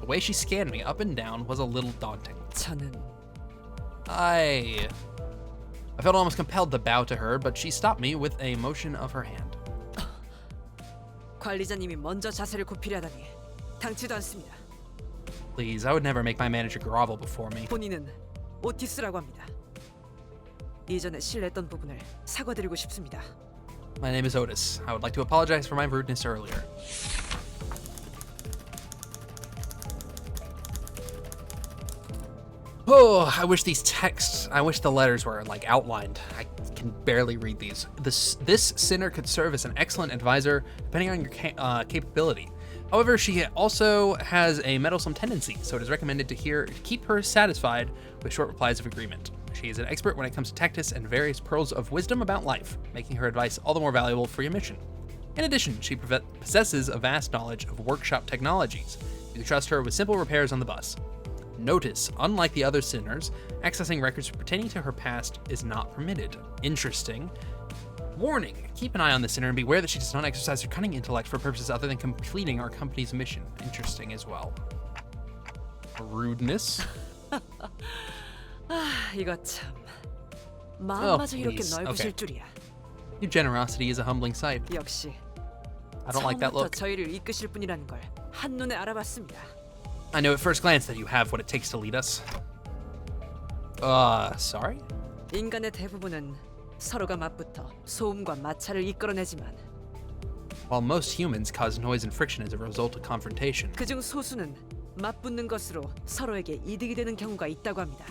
The way she scanned me up and down was a little daunting. I felt almost compelled to bow to her, but she stopped me with a motion of her hand. 관리자님이 먼저 자세를 굽히려다니 당치도 않습니다. Please, I would never make my manager grovel before me. 본인은 오티스라고 합니다. 이전에 실례했던 부분을 사과드리고 싶습니다. My name is Otis. I would like to apologize for my rudeness earlier. Oh, I wish these texts, I wish the letters were like outlined. I can barely read these. This sinner could serve as an excellent advisor, depending on your capability. However, she also has a meddlesome tendency, so it is recommended to keep her satisfied with short replies of agreement. She is an expert when it comes to tactics and various pearls of wisdom about life, making her advice all the more valuable for your mission. In addition, she possesses a vast knowledge of workshop technologies. You can trust her with simple repairs on the bus. Notice, unlike the other sinners, accessing records pertaining to her past is not permitted. Interesting. Warning, keep an eye on the sinner and beware that she does not exercise her cunning intellect for purposes other than completing our company's mission. Interesting as well. Rudeness. 이거 참 마음마저 이렇게 please. 넓으실 Okay. 줄이야. Your generosity is a humbling sight. 역시 I don't like that 처음부터 look. 저희를 이끄실 분이라는 걸 한눈에 알아봤습니다. I know at first glance that you have what it takes to lead us. Sorry? 인간의 대부분은 서로가 맞붙어 소음과 마찰을 이끌어내지만 While most humans cause noise and friction as a result of confrontation, 그중 소수는 맞붙는 것으로 서로에게 이득이 되는 경우가 있다고 합니다.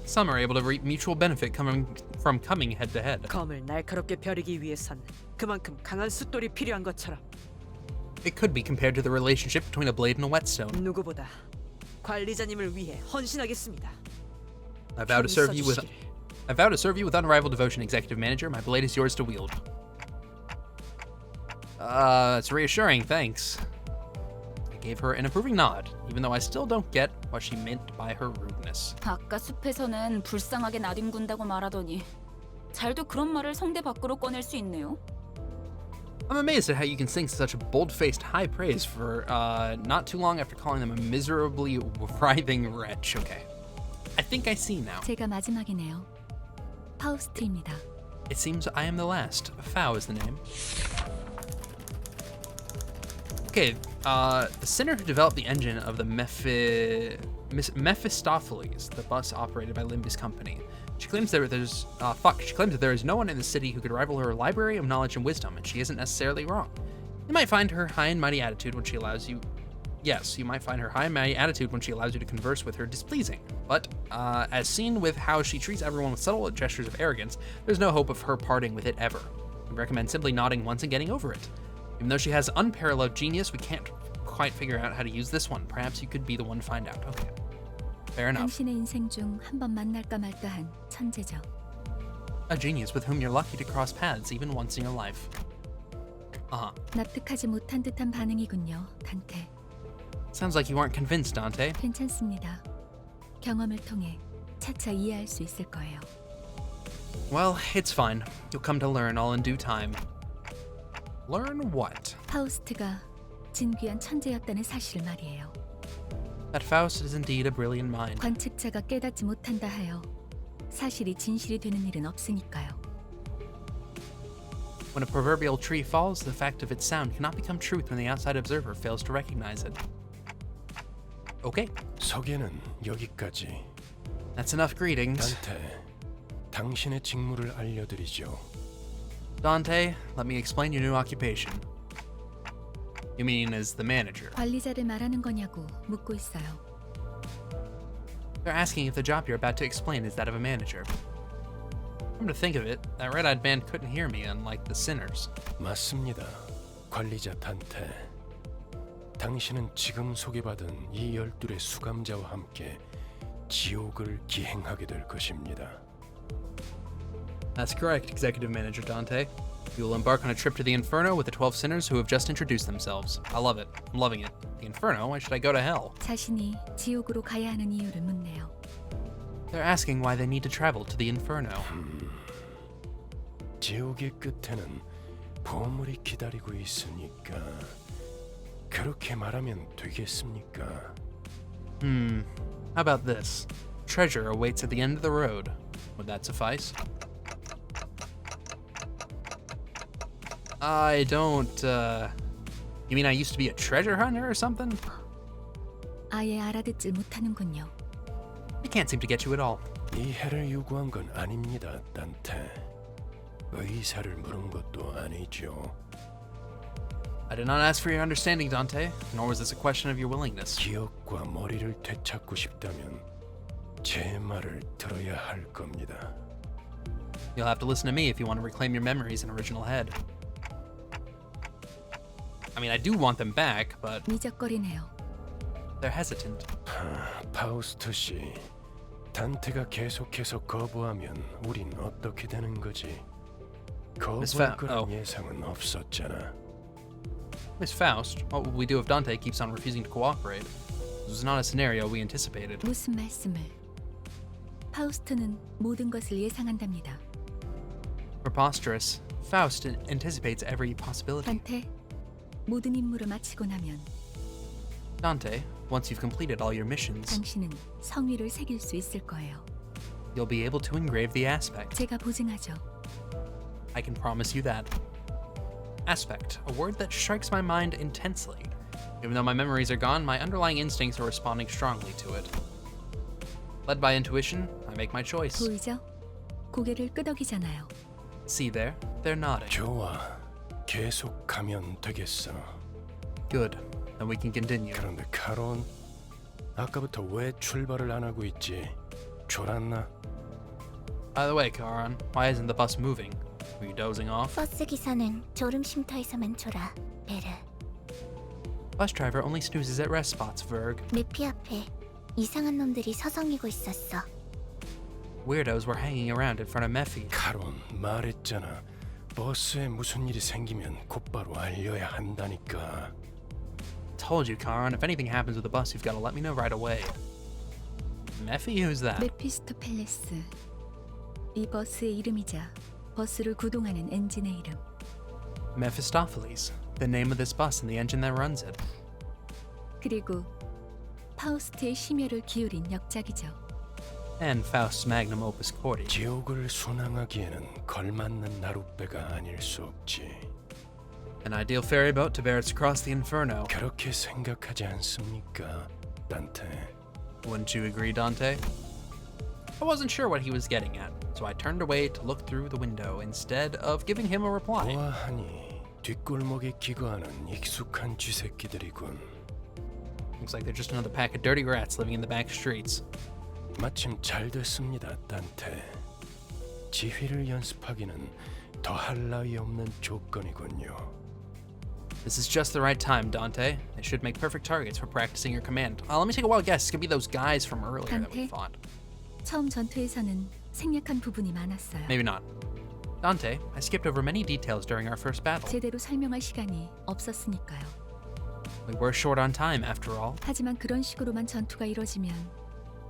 some are able to reap mutual benefit from coming head to head. 검을 날카롭게 벼르기 위해선 그만큼 강한 숫돌이 필요한 것처럼 It could be compared to the relationship between a blade and a whetstone. 누구보다 관리자님을 위해 헌신하겠습니다. I vow to serve you with unrivaled devotion, Executive Manager. My blade is yours to wield. It's reassuring, thanks. I gave her an approving nod, even though I still don't get what she meant by her rudeness. 아까 숲에서는 불쌍하게 나뒹군다고 말하더니 잘도 그런 말을 성대 밖으로 꺼낼 수 있네요. I'm amazed at how you can sing such bold-faced high praise for not too long after calling them a miserably writhing wretch. Okay. I think I see now. 제가 마지막이네요. 파우스트입니다. It seems I am the last. Fao is the name. Okay, the sinner who developed the engine of the Mephistopheles, the bus operated by Limbus Company. She claims that there is no one in the city who could rival her library of knowledge and wisdom, and she isn't necessarily wrong. You might find her high and mighty attitude when she allows you. Yes, you might find her high and mighty attitude when she allows you to converse with her displeasing. But, as seen with how she treats everyone with subtle gestures of arrogance, there's no hope of her parting with it ever. We recommend simply nodding once and getting over it. Even though she has unparalleled genius, we can't quite figure out how to use this one. Perhaps you could be the one to find out. Okay. Fair enough. 당신의 인생 중 한 번 만날까 말까한 천재죠. A genius with whom you're lucky to cross paths even once in your life. 납득하지 못한 듯한 반응이군요, 단테. Sounds like you aren't convinced, Dante. 괜찮습니다. 경험을 통해 차차 이해할 수 있을 거예요. Well, it's fine. You'll come to learn all in due time. Learn what? 파우스트가 진귀한 천재였다는 사실 말이에요. That Faust is indeed a brilliant mind. 관측자가 깨닫지 못한다 하여 사실이 진실이 되는 일은 없으니까요. When a proverbial tree falls, the fact of its sound cannot become truth when the outside observer fails to recognize it. Okay, 소개는 여기까지. that's enough greetings. 단테, 당신의 직무를 알려드리죠. Dante, let me explain your new occupation. You mean as the manager? 관리자를 말하는 거냐고 묻고 있어요. They're asking if the job you're about to explain is that of a manager. Come to think of it, that red-eyed man couldn't hear me, unlike the sinners. 맞습니다. 관리자 단테. 당신은 지금 소개받은 이 12의 수감자와 함께 지옥을 기행하게 될 것입니다. That's correct, Executive Manager Dante. You will embark on a trip to the Inferno with the 12 sinners who have just introduced themselves. I love it. I'm loving it. The Inferno? Why should I go to hell? 자신이 지옥으로 가야 하는 이유를 묻네요. They're asking why they need to travel to the Inferno. 지옥의 끝에는 보물이 기다리고 있으니까 그렇게 말하면 되겠습니까? How about this? Treasure awaits at the end of the road. Would that suffice? I don't You mean I used to be a treasure hunter or something? 아예 알아듣질 못하는군요. I can't seem to get you at all. 이해를 요구한 건 아닙니다, 단테. 의사를 물은 것도 아니죠. I did not ask for your understanding, Dante, nor was this a question of your willingness. 기억과 머리를 되찾고 싶다면 제 말을 들어야 할 겁니다. You'll have to listen to me if you want to reclaim your memories and original head. I mean, I do want them back, but 미적거리네요. they're hesitant. 파우스트 씨, 단테가 계속해서 거부하면 우린 어떻게 되는 거지? 거부할 거란 예상은 없었잖아. Miss Faust, what would we do if Dante keeps on refusing to cooperate? This was not a scenario we anticipated. 무슨 말씀을? 파우스트는 모든 것을 예상한답니다. Preposterous. Faust anticipates every possibility. 단테, 모든 임무를 마치고 나면 Dante, once you've completed all your missions, 당신은 성위를 새길 수 있을 거예요. you'll be able to engrave the aspect. 제가 보증하죠. I can promise you that. Aspect, a word that strikes my mind intensely. Even though my memories are gone, my underlying instincts are responding strongly to it. Led by intuition, I make my choice. 보이죠? 고개를 끄덕이잖아요. See there? They're nodding. 좋아, 계속 가면 되겠어. Good. Then we can continue. 그런데 카론, 아까부터 왜 출발을 안 하고 있지? 졸았나? By the way, Karan, why isn't the bus moving? Were you dozing off? 버스 기사는 졸음 쉼터에서만 졸아, 베르. Bus driver only snoozes at rest spots, Verg. 내피 앞에 이상한 놈들이 서성이고 있었어. Weirdos were hanging around in front of Mephi. 카론, 말했잖아. 버스에 무슨 일이 생기면 곧바로 알려야 한다니까. Told you, Karan, if anything happens with the bus, you've got to let me know right away. Mephi? Who's that? 메피스토펠레스. 이 버스의 이름이자 버스를 구동하는 엔진의 이름. Mephistopheles, the name of this bus and the engine that runs it. 그리고 파우스트의 심혈을 기울인 역작이죠. And Faust's magnum opus chordy. 지옥을 순항하기에는 걸맞는 나룻배가 아닐 수 없지. An ideal ferry boat to bear us across the inferno. 그렇게 생각하지 않습니까, 단테? Wouldn't you agree, Dante? I wasn't sure what he was getting at, so I turned away to look through the window instead of giving him a reply. 보아하니 뒷골목에 기거하는 익숙한 쥐새끼들이군. Looks like they're just another pack of dirty rats living in the back streets. 마침 잘 됐습니다, 단테. 지휘를 연습하기는 더할 나위 없는 조건이군요. This is just the right time, Dante. It should make perfect targets for practicing your command. Let me take a wild guess. It's gonna be those guys from earlier that we Dante? fought. 처음 전투에서는 생략한 부분이 많았어요. Maybe not. Dante, I skipped over many details during our first battle. 제대로 설명할 시간이 없었으니까요. We were short on time, after all. 하지만 그런 식으로만 전투가 이뤄지면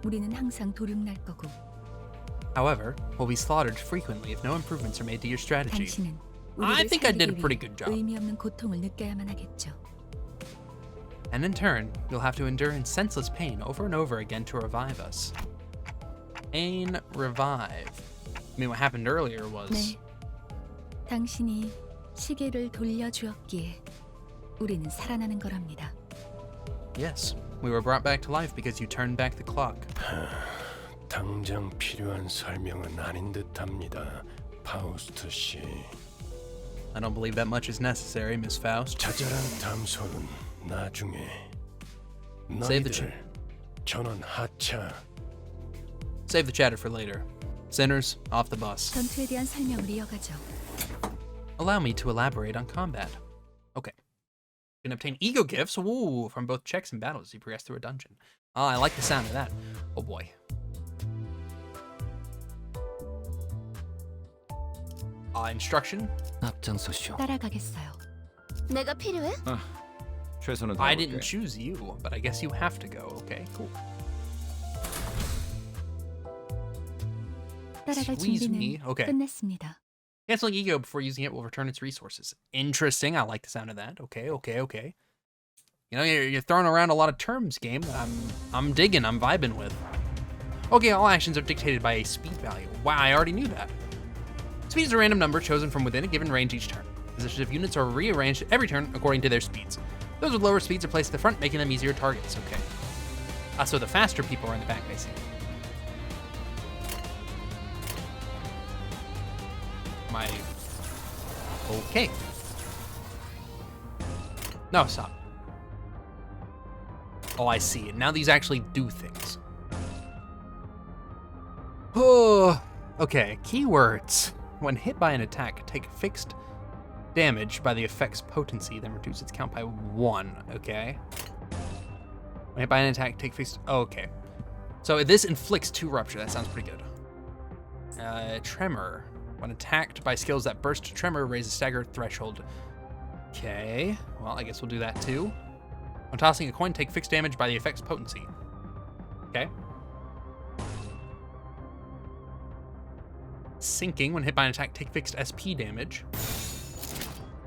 우리는 항상 도륙날 거고 However, we'll be slaughtered frequently if no improvements are made to your strategy. 당신은 I 우리를 think I did a 살리기 pretty 위해 good job. 의미 없는 고통을 느껴야만 하겠죠. And in turn, you'll have to endure in senseless pain over and over again to revive us. Pain, revive. I mean, what happened earlier was... 네, 당신이 시계를 돌려주었기에 우리는 살아나는 거랍니다. Yes, we were brought back to life because you turned back the clock. 당장 필요한 설명은 아닌 듯합니다, 파우스트 씨. I don't believe that much is necessary, Miss Faust. 자잘한 담소는 나중에. Save the 너희들 전원 하차. Save the chatter for later. Sinners, off the bus. 전투에 대한 설명을 이어가죠. Allow me to elaborate on combat. Okay. You can obtain ego gifts ooh, from both checks and battles as you progress through a dungeon. Oh, I like the sound of that. Oh boy. Instruction? 앞장서시오. 따라가겠어요. 내가 필요해? 최선을 I 다해볼게. didn't choose you, but I guess you have to go. Okay, cool. 따라갈 Squeeze 준비는 me. Okay. 끝냈습니다. Canceling ego before using it will return its resources. Interesting. I like the sound of that. Okay. You know, you're throwing around a lot of terms, game. I'm digging. I'm vibing with. Okay, all actions are dictated by a speed value. Wow, I already knew that. Speed is a random number chosen from within a given range each turn. Positions of units are rearranged every turn according to their speeds. Those with lower speeds are placed at the front, making them easier targets. Okay. So the faster people are in the back, I see. Okay. No, stop. Oh, I see. Now these actually do things. Oh, okay. Keywords. When hit by an attack, take fixed damage by the effect's potency, then reduce its count by 1. Okay. When hit by an attack, take fixed. Oh, okay. So this inflicts 2 rupture. That sounds pretty good. Tremor. When attacked by skills that burst tremor, raise a stagger threshold. Okay. Well, I guess we'll do that too. When tossing a coin, take fixed damage by the effect's potency. Okay. Sinking. When hit by an attack, take fixed SP damage.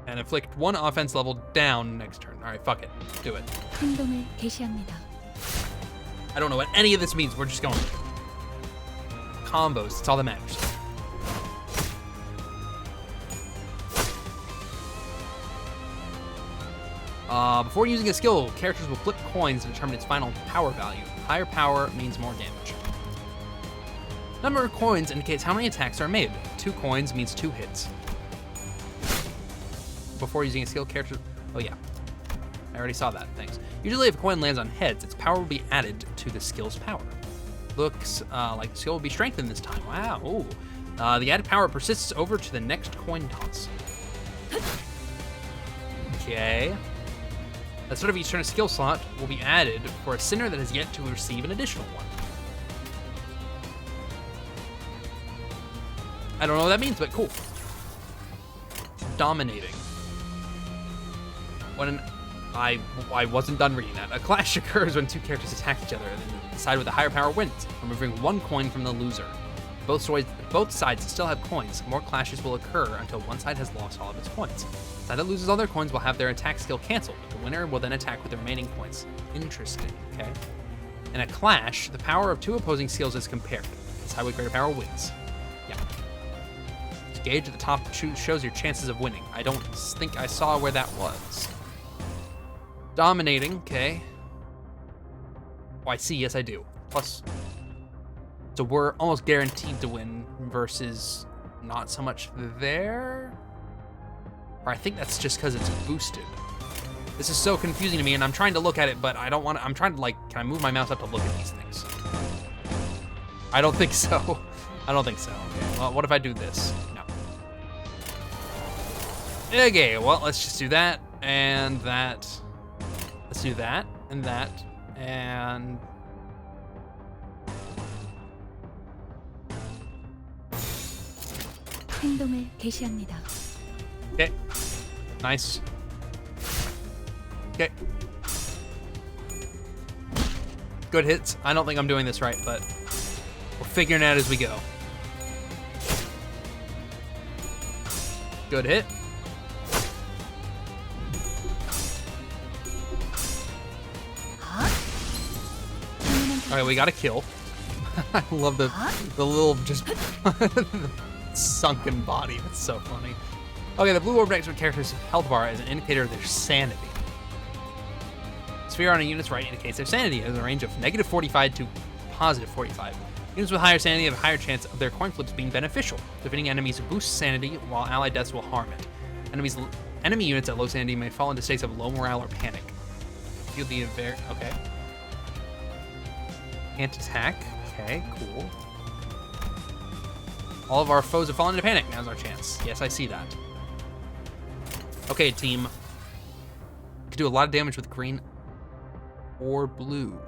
And inflict 1 offense level down next turn. All right, fuck it. Do it. 행동을 개시합니다. I don't know what any of this means. We're just going. Combos. That's all that matters. Before using a skill, characters will flip coins to determine its final power value. Higher power means more damage. Number of coins indicates how many attacks are made. 2 coins means 2 hits. Before using a skill, characters... Oh yeah, I already saw that, thanks. Usually if a coin lands on heads, its power will be added to the skill's power. Looks like the skill will be strengthened this time. Wow, ooh. The added power persists over to the next coin toss. Okay. At the start of each turn, a skill slot will be added for a sinner that has yet to receive an additional one. I don't know what that means, but cool. Dominating. When I wasn't done reading that. A clash occurs when 2 characters attack each other, and then the side with the higher power wins, removing 1 coin from the loser. Both sides still have coins. More clashes will occur until one side has lost all of its coins. The side that loses all their coins will have their attack skill canceled. The winner will then attack with the remaining coins. Interesting, okay? In a clash, the power of 2 opposing skills is compared. The side with greater power wins. Yeah. The gauge at the top shows your chances of winning. I don't think I saw where that was. Dominating, okay. Oh, I see, yes I do. Plus, so we're almost guaranteed to win versus not so much there? Or I think that's just because it's boosted. This is so confusing to me, and I'm trying to look at it, but I don't want to, I'm trying to like, can I move my mouse up to look at these things? I don't think so. I don't think so. Okay, well, what if I do this? No. Okay, well, let's just do that, and that. Let's do that, and that, and... 행동을 개시합니다. Okay. Nice. Okay. Good hits. I don't think I'm doing this right, but we're figuring it out as we go. Good hit. All right, we got a kill. I love the little just sunken body. That's so funny. Okay, the blue orb next to a character's health bar is an indicator of their sanity. Sphere on a unit's right indicates their sanity has a range of -45 to +45. Units with higher sanity have a higher chance of their coin flips being beneficial. Defeating enemies boosts sanity, while allied deaths will harm it. Enemy units at low sanity may fall into states of low morale or panic. Feel the okay. Can't attack. Okay, cool. All of our foes have fallen into panic. Now's our chance. Yes, I see that. Okay, team. Could do a lot of damage with green or blue.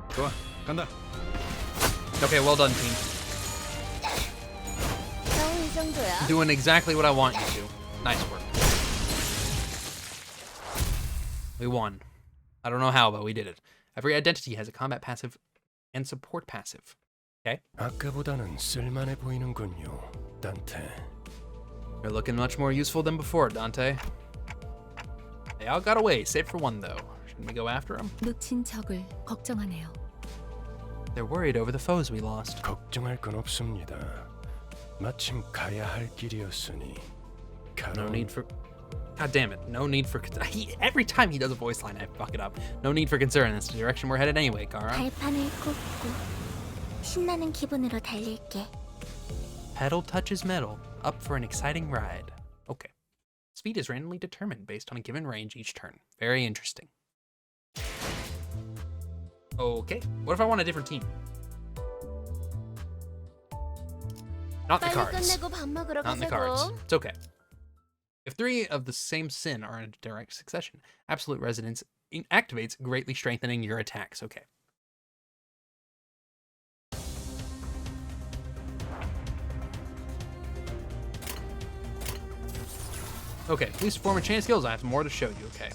좋아, 간다. Okay, well done, team. 이 정도야. Doing exactly what I want you to. Nice work. We won. I don't know how, but we did it. Every identity has a combat passive and support passive. Okay? 아까보다는 쓸만해 보이는군요, 단테. You're looking much more useful than before, Dante. They all got away, save for one though. Shouldn't we go after them? 놓친 적을 걱정하네요. They're worried over the foes we lost. 걱정할 건 없습니다. 마침 가야 할 길이었으니. No need for... God damn it. No need for... Every time he does a voice line, I fuck it up. No need for concern. That's the direction we're headed anyway, Kara. 발판을 꽂고 신나는 기분으로 달릴게. Pedal touches metal. Up for an exciting ride. Okay. Speed is randomly determined based on a given range each turn. Very interesting. Okay. What if I want a different team? Not the 빨리 cards. 끝내고 밥 먹으러 Not in the cards. 가자고. It's okay. If 3 of the same sin are in direct succession, absolute resonance activates, greatly strengthening your attacks. Okay. Okay, please perform a chain of skills. I have more to show you. Okay.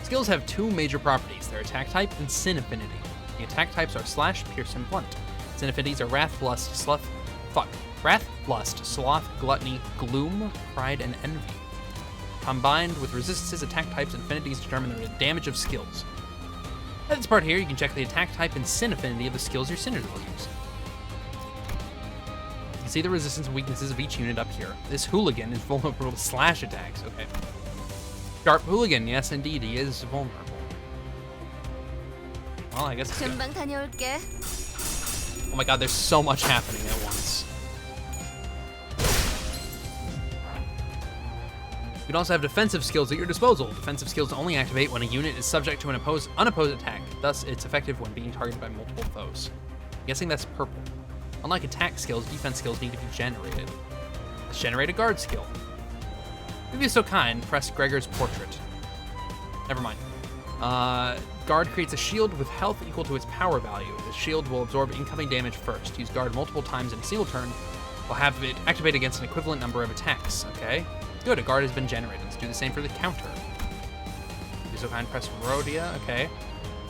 Skills have 2 major properties, their attack type and sin affinity. The attack types are Slash, Pierce, and Blunt. Sin affinities are Wrath, Lust, Sloth, Gluttony, Gloom, Pride, and Envy. Combined with resistances, attack types, and affinities determine the damage of skills. At this part here, you can check the attack type and sin affinity of the skills your sinners will use. You can see the resistance and weaknesses of each unit up here. This hooligan is vulnerable to slash attacks. Okay. Sharp hooligan, yes indeed, he is vulnerable. Well, I guess it's good. 금방 다녀올게. Oh my god, there's so much happening at once. You can also have defensive skills at your disposal. Defensive skills only activate when a unit is subject to an unopposed attack. Thus, it's effective when being targeted by multiple foes. I'm guessing that's purple. Unlike attack skills, defense skills need to be generated. Let's generate a guard skill. If you'd be so kind, press Gregor's portrait. Never mind. Guard creates a shield with health equal to its power value. The shield will absorb incoming damage first. Use guard multiple times in a single turn. Will have it activate against an equivalent number of attacks. Okay. Good, a guard has been generated. Let's do the same for the counter. If you'd be so kind, press Rhodia. Okay.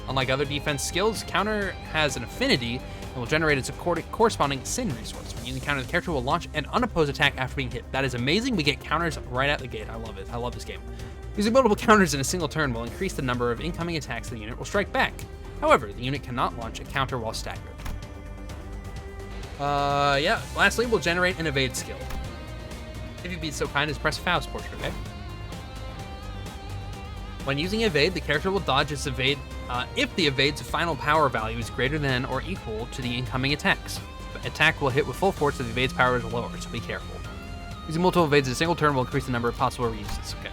Unlike other defense skills, counter has an affinity and will generate its corresponding sin resource. When using counter, the character will launch an unopposed attack after being hit. That is amazing. We get counters right out the gate. I love it. I love this game. Using multiple counters in a single turn will increase the number of incoming attacks the unit will strike back. However, the unit cannot launch a counter while staggered. Yeah. Lastly, we'll generate an evade skill. If you'd be so kind as press Faust portrait, okay? When using evade, the character will dodge its evade if the evade's final power value is greater than or equal to the incoming attacks. The attack will hit with full force if the evade's power is lower, so be careful. Using multiple evades in a single turn will increase the number of possible reuses, okay?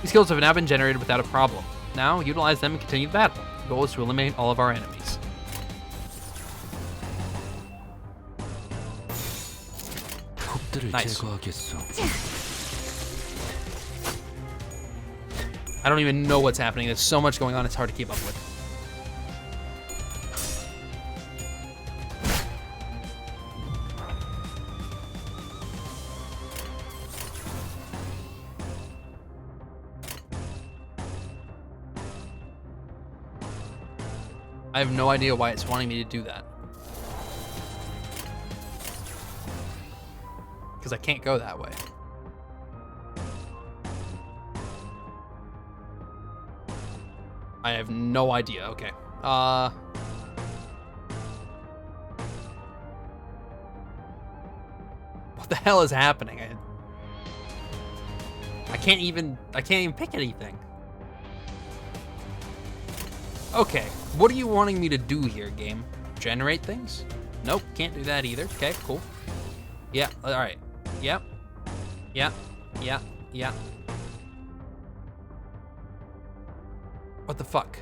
These skills have now been generated without a problem. Now, utilize them and continue the battle. The goal is to eliminate all of our enemies. Nice. I don't even know what's happening. There's so much going on, it's hard to keep up with. I have no idea why it's wanting me to do that. Because I can't go that way. I have no idea. Okay. What the hell is happening? I can't even pick anything. Okay, what are you wanting me to do here, game? Generate things? Nope, can't do that either. Okay, cool. Yeah, all right. Yep. Yeah. Yeah. Yeah. What the fuck?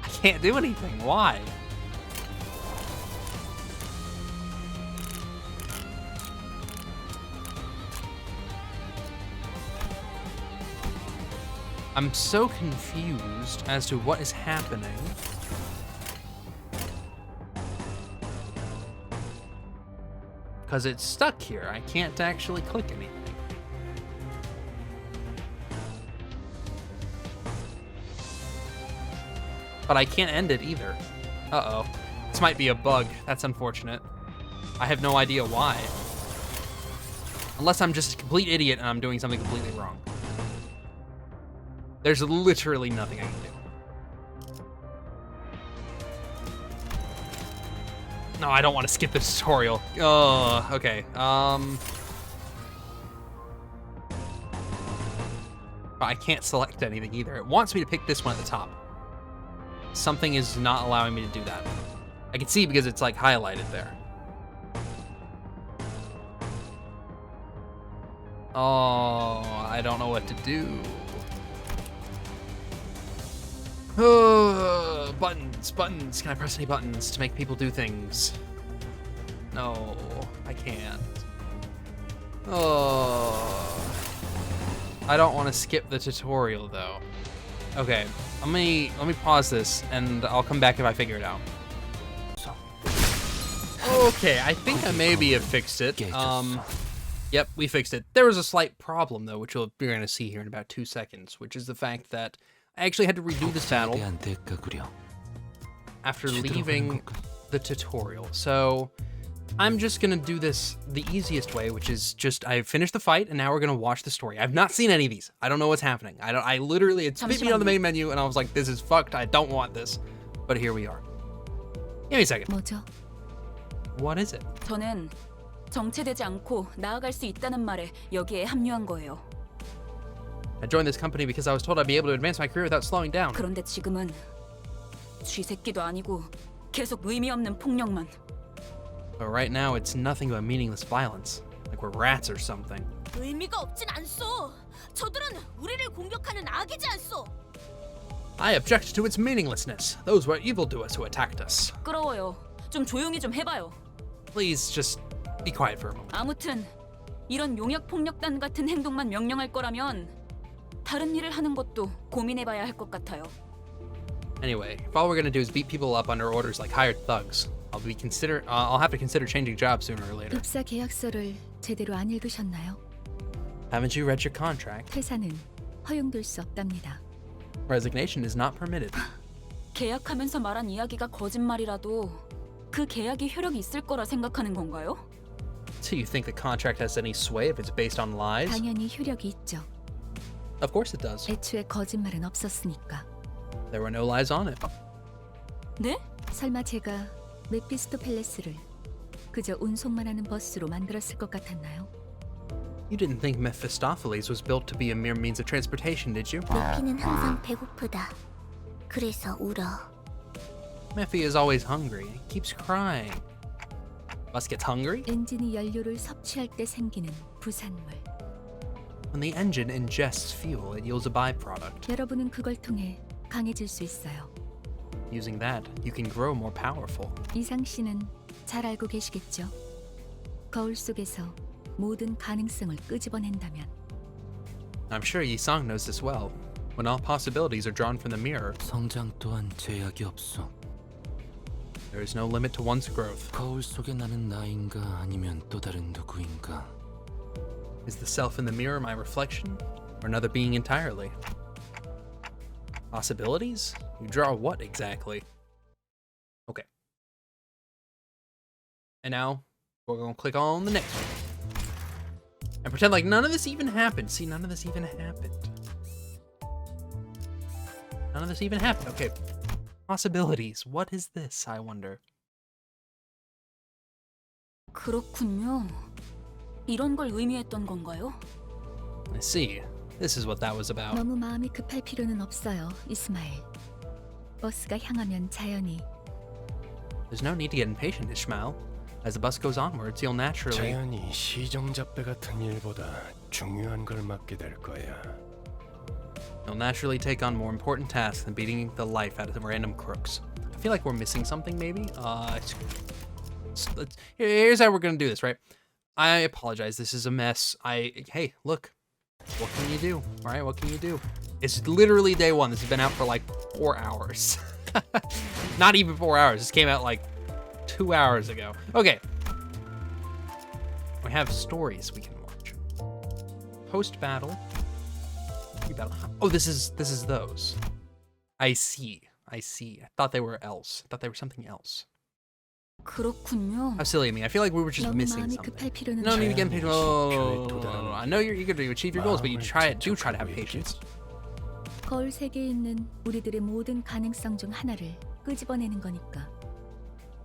I can't do anything. Why? I'm so confused as to what is happening. Because it's stuck here. I can't actually click anything. But I can't end it either. Uh-oh. This might be a bug. That's unfortunate. I have no idea why. Unless I'm just a complete idiot and I'm doing something completely wrong. There's literally nothing I can do. No, I don't want to skip the tutorial. Oh, okay. I can't select anything either. It wants me to pick this one at the top. Something is not allowing me to do that. I can see because it's like highlighted there. Oh, I don't know what to do. Oh, buttons, buttons. Can I press any buttons to make people do things? No, I can't. Oh. I don't want to skip the tutorial though. Okay, let me pause this and I'll come back if I figure it out. Okay, I think I maybe have fixed it. Yep, we fixed it. There was a slight problem though, which you're going to see here in about 2 seconds, which is the fact that I actually had to redo this battle after leaving the tutorial. So I'm just gonna do this the easiest way, which is just I finished the fight and now we're gonna watch the story. I've not seen any of these. I don't know what's happening. I literally, it spit me on the main menu and I was like, this is fucked. I don't want this. But here we are. Give me a second. 뭐죠? What is it? 저는 정체되지 않고 나아갈 수 있다는 말에 여기에 합류한 거예요. I joined this company because I was told I'd be able to advance my career without slowing down. 그런데 지금은 쥐새끼도 아니고 계속 의미 없는 폭력만. But right now, it's nothing but meaningless violence. Like we're rats or something. 의미가 없진 않소. 저들은 우리를 공격하는 악이지 않소. I object to its meaninglessness. Those were evildoers who attacked us. 시끄러워요. 좀 조용히 좀 해봐요. Please just be quiet for a moment. 아무튼 이런 용역 폭력단 같은 행동만 명령할 거라면 다른 일을 하는 것도 고민해봐야 할 것 같아요. Anyway, if all we're gonna do is beat people up under orders like hired thugs, I'll have to consider changing jobs sooner or later. 입사 계약서를 제대로 안 읽으셨나요? Haven't you read your contract? 퇴사는 허용될 수 없답니다. Resignation is not permitted. 계약하면서 말한 이야기가 거짓말이라도 그 계약이 효력이 있을 거라 생각하는 건가요? So you think the contract has any sway if it's based on lies? 당연히 효력이 있죠. Of course it does. 애초에 거짓말은 없었으니까. There were no lies on it. 네? 설마 제가 메피스토펠레스를 그저 운송만 하는 버스로 만들었을 것 같았나요? You didn't think Mephistopheles was built to be a mere means of transportation, did you? 메피는 항상 배고프다. 그래서 울어. Mephi is always hungry. He keeps crying. Bus gets hungry? 엔진이 연료를 섭취할 때 생기는 부산물. When the engine ingests fuel, it yields a byproduct. 여러분은 그걸 통해 강해질 수 있어요. Using that, you can grow more powerful. 이상 씨는 잘 알고 계시겠죠? 거울 속에서 모든 가능성을 끄집어낸다면. I'm sure Yi-sang knows this well. When all possibilities are drawn from the mirror, 성장 또한 제약이 없어. there is no limit to one's growth. 거울 속에 나는 나인가 아니면 또 다른 누구인가? Is the self in the mirror my reflection, or another being entirely? Possibilities? You draw what exactly? Okay. And now, we're gonna click on the next one. And pretend like none of this even happened. See, none of this even happened. None of this even happened. Okay. Possibilities. What is this, I wonder? 그렇군요. 이런 걸 의미했던 건가요? I see. This is what that was about. 너무 마음이 급할 필요는 없어요, 이스마엘. 버스가 향하면 자연히. There's no need to get impatient, Ishmael. As the bus goes onwards, you'll naturally... 자연히 시정잡배 같은 일보다 중요한 걸 맡게 될 거야. You'll naturally take on more important tasks than beating the life out of random crooks. I feel like we're missing something, maybe? Here's how we're gonna do this, right? I apologize, this is a mess. Hey, look. What can you do? All right, what can you do? It's literally day one. This has been out for like 4 hours. Not even 4 hours. This came out like 2 hours ago. Okay. We have stories we can watch. Post-battle. Pre-battle. Oh, this is those. I see. I see. I thought they were else. I thought they were something else. 그렇군요. How silly of me. I feel like we were just 너무 missing 마음이 something. 급할 필요는 No need to get 없어요. impatient. Oh, I know you're eager to achieve your goals, but you do try to have patience. 거울 세계에 있는 우리들의 모든 가능성 중 하나를 끄집어내는 거니까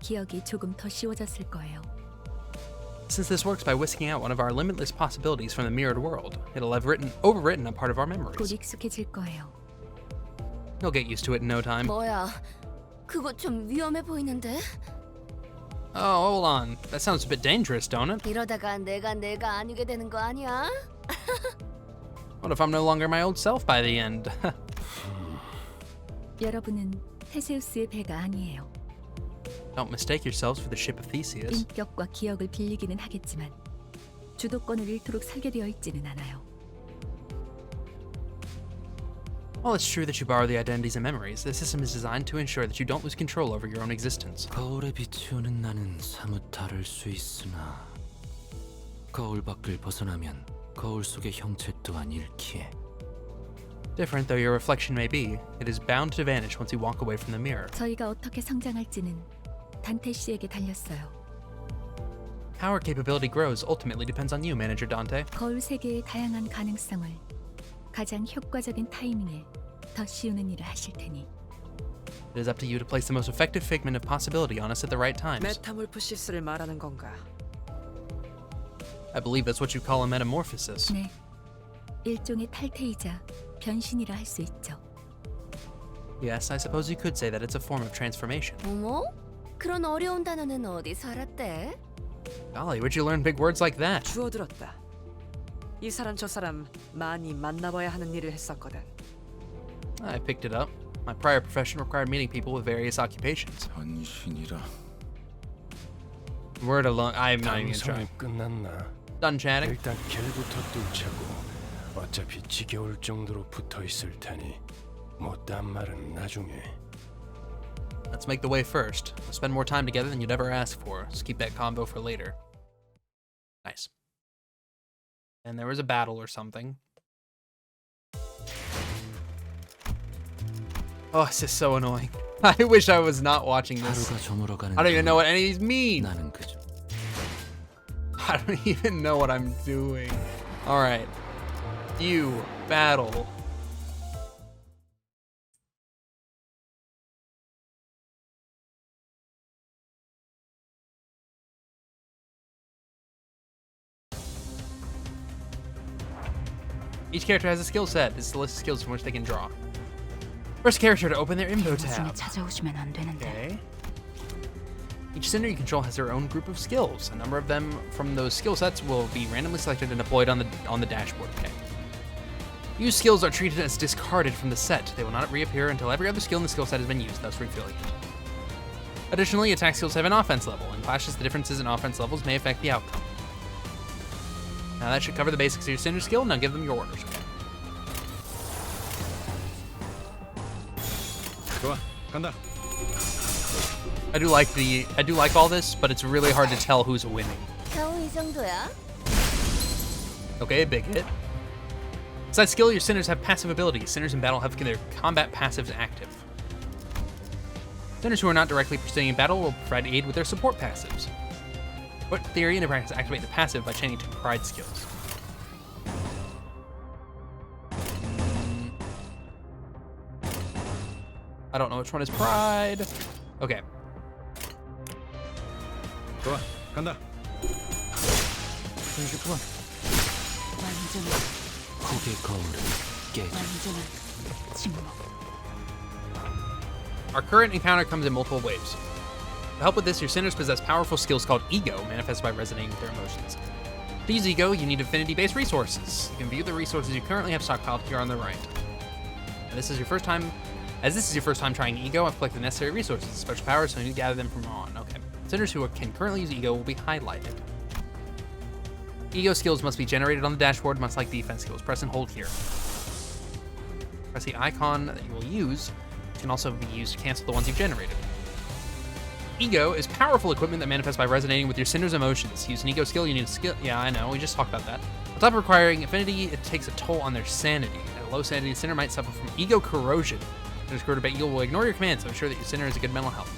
기억이 조금 더 쉬워졌을 거예요. Since this works by whisking out one of our limitless possibilities from the mirrored world, it'll have overwritten a part of our 곧 memories. 익숙해질 거예요. You'll get used to it in no time. 뭐야? 그거 좀 위험해 보이는데? Oh, hold on. That sounds a bit dangerous, don't it? 이러다가 내가 아니게 되는 거 아니야? What if I'm no longer my old self by the end? 여러분은 테세우스의 배가 아니에요. Don't mistake yourselves for the ship of Theseus. 인격과 기억을 빌리기는 하겠지만 주도권을 잃도록 설계되어 있지는 않아요. While it's true that you borrow the identities and memories, the system is designed to ensure that you don't lose control over your own existence. 거울에 비추는 나는 사뭇 다를 수 있으나 거울 밖을 벗어나면 거울 속의 형체 또한 잃기에. Different though your reflection may be, it is bound to vanish once you walk away from the mirror. 저희가 어떻게 성장할지는 단테 씨에게 달렸어요. How our capability grows ultimately depends on you, Manager Dante. 거울 세계의 다양한 가능성을 가장 효과적인 타이밍에 더 씌우는 일을 하실 테니. It is up to you to place the most effective figment of possibility on us at the right times. 메타몰프시스를 말하는 건가? I believe that's what you call a metamorphosis. 네, 일종의 탈퇴이자 변신이라 할 수 있죠. Yes, I suppose you could say that it's a form of transformation. 어머? 그런 어려운 단어는 어디서 알았대? Golly, where'd you learn big words like that? 주워들었다. 이 사람 저 사람 많이 만나봐야 하는 일을 했었거든. I picked it up. My prior profession required meeting people with various occupations. 변신이라. Word alone, I'm not even 방송이 trying. 끝났나? Done chatting? 일단 길부터 뚫자고. 어차피 지겨울 정도로 붙어 있을 테니 못한 말은 나중에. Let's make the way first. We'll spend more time together than you'd ever ask for, so keep that combo for later. Nice. And there was a battle or something. Oh, this is so annoying. I wish I was not watching this. 하루가 저물어가는 I don't even know what any of these mean. 나는 그저 I don't even know what I'm doing. Alright. You battle. Each character has a skill set. This is the list of skills from which they can draw. First character to open their info tab. 찾아오시면 안 되는데. Okay. Each center you control has their own group of skills. A number of them from those skill sets will be randomly selected and deployed on the dashboard. Okay. Used skills are treated as discarded from the set. They will not reappear until every other skill in the skill set has been used, thus refilling it. Additionally, attack skills have an offense level. In clashes, the differences in offense levels may affect the outcome. Now that should cover the basics of your center skill. Now give them your orders. 좋아, 간다. I do like all this, but it's really hard to tell who's winning. 겨우 이 정도야? Okay, big hit. Besides skill, your sinners have passive abilities. Sinners in battle have their combat passives active. Sinners who are not directly participating in battle will provide aid with their support passives. But theory and in practice activate the passive by chaining to pride skills. I don't know which one is pride. Okay. 좋아, 간다. 완전한 후계 거울은 깨져. 완전한 침묵. Our current encounter comes in multiple waves. To help with this, your sinners possess powerful skills called Ego, manifested by resonating with their emotions. To use Ego, you need affinity-based resources. You can view the resources you currently have stockpiled here on the right. And this is your first time trying Ego, I've collected the necessary resources, special powers, so you need to gather them from on. Okay. Sinners who can currently use Ego will be highlighted. Ego skills must be generated on the dashboard, much like defense skills. Press and hold here. Press the icon that you will use. It can also be used to cancel the ones you've generated. Ego is powerful equipment that manifests by resonating with your sinner's emotions. To use an Ego skill, you need a skill. Yeah, I know, we just talked about that. On top of requiring affinity, it takes a toll on their sanity. At a low sanity, the sinner might suffer from Ego corrosion. Just quarterback Eagle will ignore your commands, so ensure that your center has a good mental health.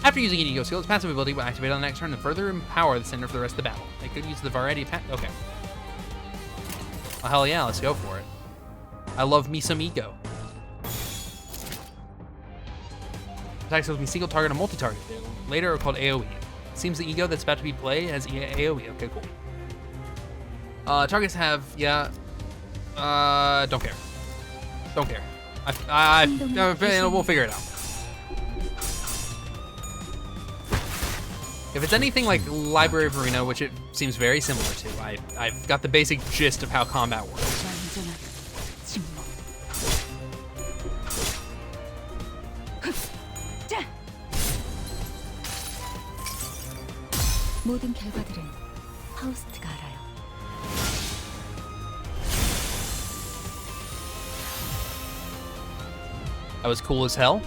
After using an Eagle skill, its passive ability will activate on the next turn and further empower the center for the rest of the battle. They could use the variety of okay. Well, hell yeah, let's go for it. I love me some ego. Attacks with me single target and multi-target. Later are called AoE. It seems the ego that's about to be played has AoE. Okay, cool. Targets have, yeah. Don't care. Don't care. We'll figure it out. If it's anything like Library of Arena, which it seems very similar to, I've got the basic gist of how combat works. 모든 결과들은 파우스트가 알아요. That was cool as hell.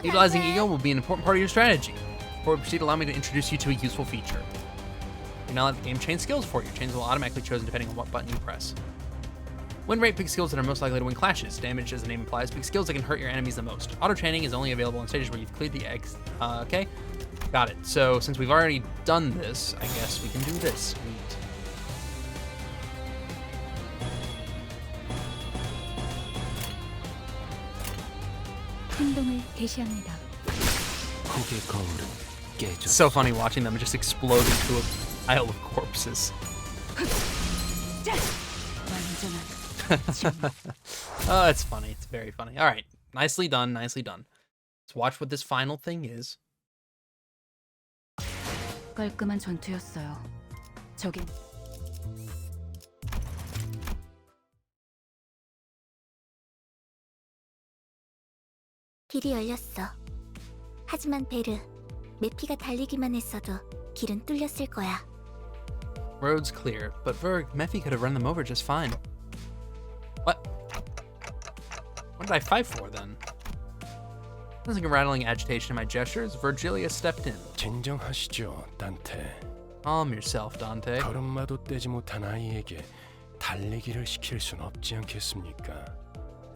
Utilizing Ego will be an important part of your strategy. Before we proceed, allow me to introduce you to a useful feature. You now let the game chain skills for you. Chains will automatically be chosen depending on what button you press. Win rate picks skills that are most likely to win clashes. Damage, as the name implies, picks skills that can hurt your enemies the most. Auto chaining is only available on stages where you've cleared the eggs. Okay, got it. So since we've already done this, I guess we can do this. Sweet. 행동을 개시합니다. 혹의 거울은 깨져. So funny watching them just explode into a pile of corpses. Oh, it's funny. It's very funny. All right, nicely done. Nicely done. Let's watch what this final thing is. 깔끔한 전투였어요. 저긴 길이 열렸어. 하지만 베르, 메피가 달리기만 했어도 길은 뚫렸을 거야. Road's clear, but Verg, Mephi could have run them over just fine. What? What did I fight for then? Sensing a rattling agitation in my gestures, Virgilia stepped in. 진정하시죠, 단테. Calm yourself, Dante. 걸음마도 떼지 못한 아이에게 달리기를 시킬 순 없지 않겠습니까?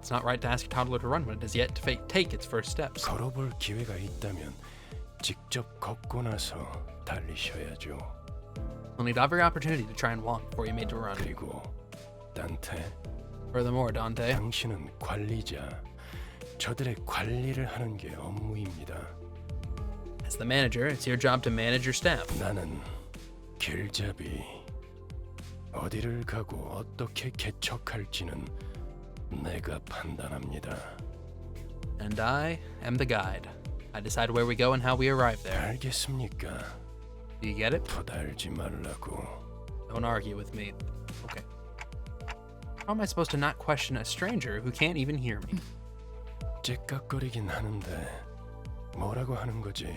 It's not right to ask a toddler to run when it has yet to take its first steps. 걸어볼 기회가 있다면 직접 걷고 나서 달리셔야죠. You'll need every opportunity to try and walk before you're made to run. 그리고 단테, Furthermore, Dante, 당신은 관리자. 저들의 관리를 하는 게 업무입니다. as the manager, it's your job to manage your staff. 나는 길잡이. 어디를 가고 어떻게 개척할지는 내가 판단합니다. And I am the guide. I decide where we go and how we arrive there. 알겠습니까? Do you get it? 토달지 말라고. Don't argue with me. Okay. How am I supposed to not question a stranger who can't even hear me? 째깍거리긴 하는데 뭐라고 하는 거지?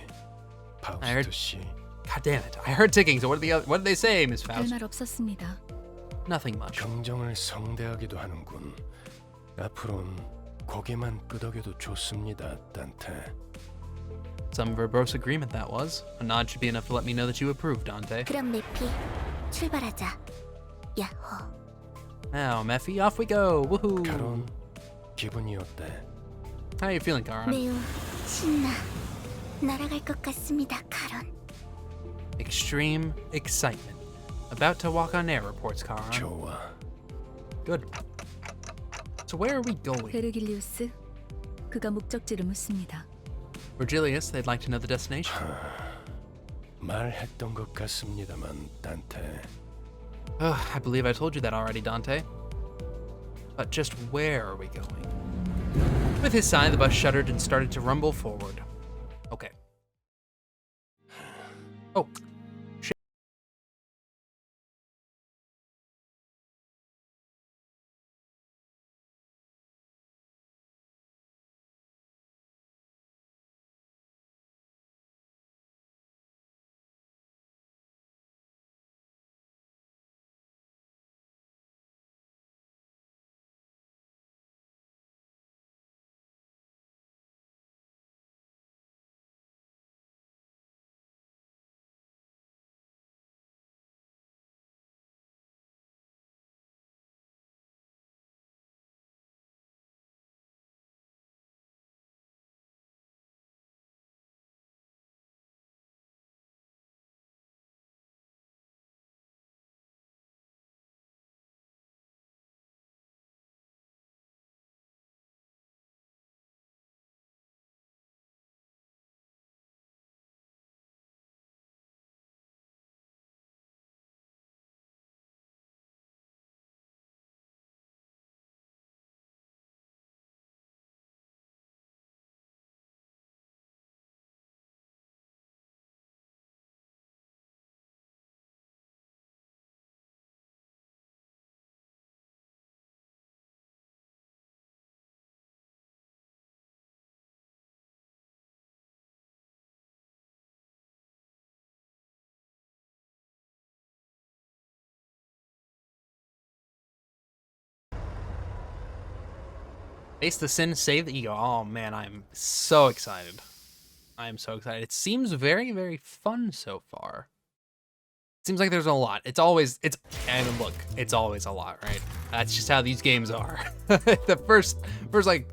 파우스트 씨. God damn it! I heard ticking. So what did they say, Miss 할 Faust? 말 없었습니다. Nothing much. 경정을 성대하기도 하는군. 앞으론 고개만 끄덕여도 좋습니다, 단테. Some verbose agreement that was. A nod should be enough to let me know that you approve, Dante. 그럼 메피, 출발하자. 야호. Now, Mephi, off we go. Woohoo! 카론, 기분이 어때? How are you feeling, Karan? 매우 신나. 날아갈 것 같습니다, 카론. Extreme excitement. About to walk on air, reports Karan. 좋아. Good. So where are we going? 베르길리우스, 그가 목적지를 묻습니다. Virgilius, they'd like to know the destination. 말했던 것 같습니다만, 단테. I believe I told you that already, Dante. But just where are we going? With his sigh, the bus shuddered and started to rumble forward. Okay. Oh. Face the sin, save the ego. Oh man, I'm so excited. I am so excited. It seems very, very fun so far. It seems like there's a lot. And look, it's always a lot, right? That's just how these games are. The first like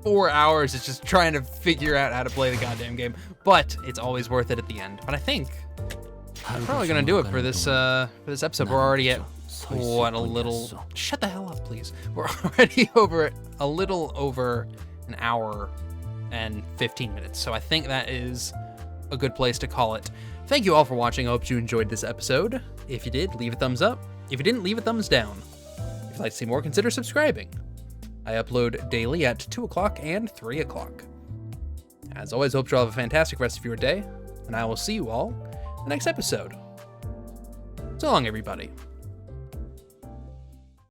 4 hours is just trying to figure out how to play the goddamn game, but it's always worth it at the end. But I think I'm probably gonna do it for this episode. We're already at shut the hell up, please. We're already a little over an hour and 15 minutes. So I think that is a good place to call it. Thank you all for watching. I hope you enjoyed this episode. If you did, leave a thumbs up. If you didn't, leave a thumbs down. If you'd like to see more, consider subscribing. I upload daily at 2 o'clock and 3 o'clock. As always, hope you all have a fantastic rest of your day, and I will see you all in the next episode. So long, everybody.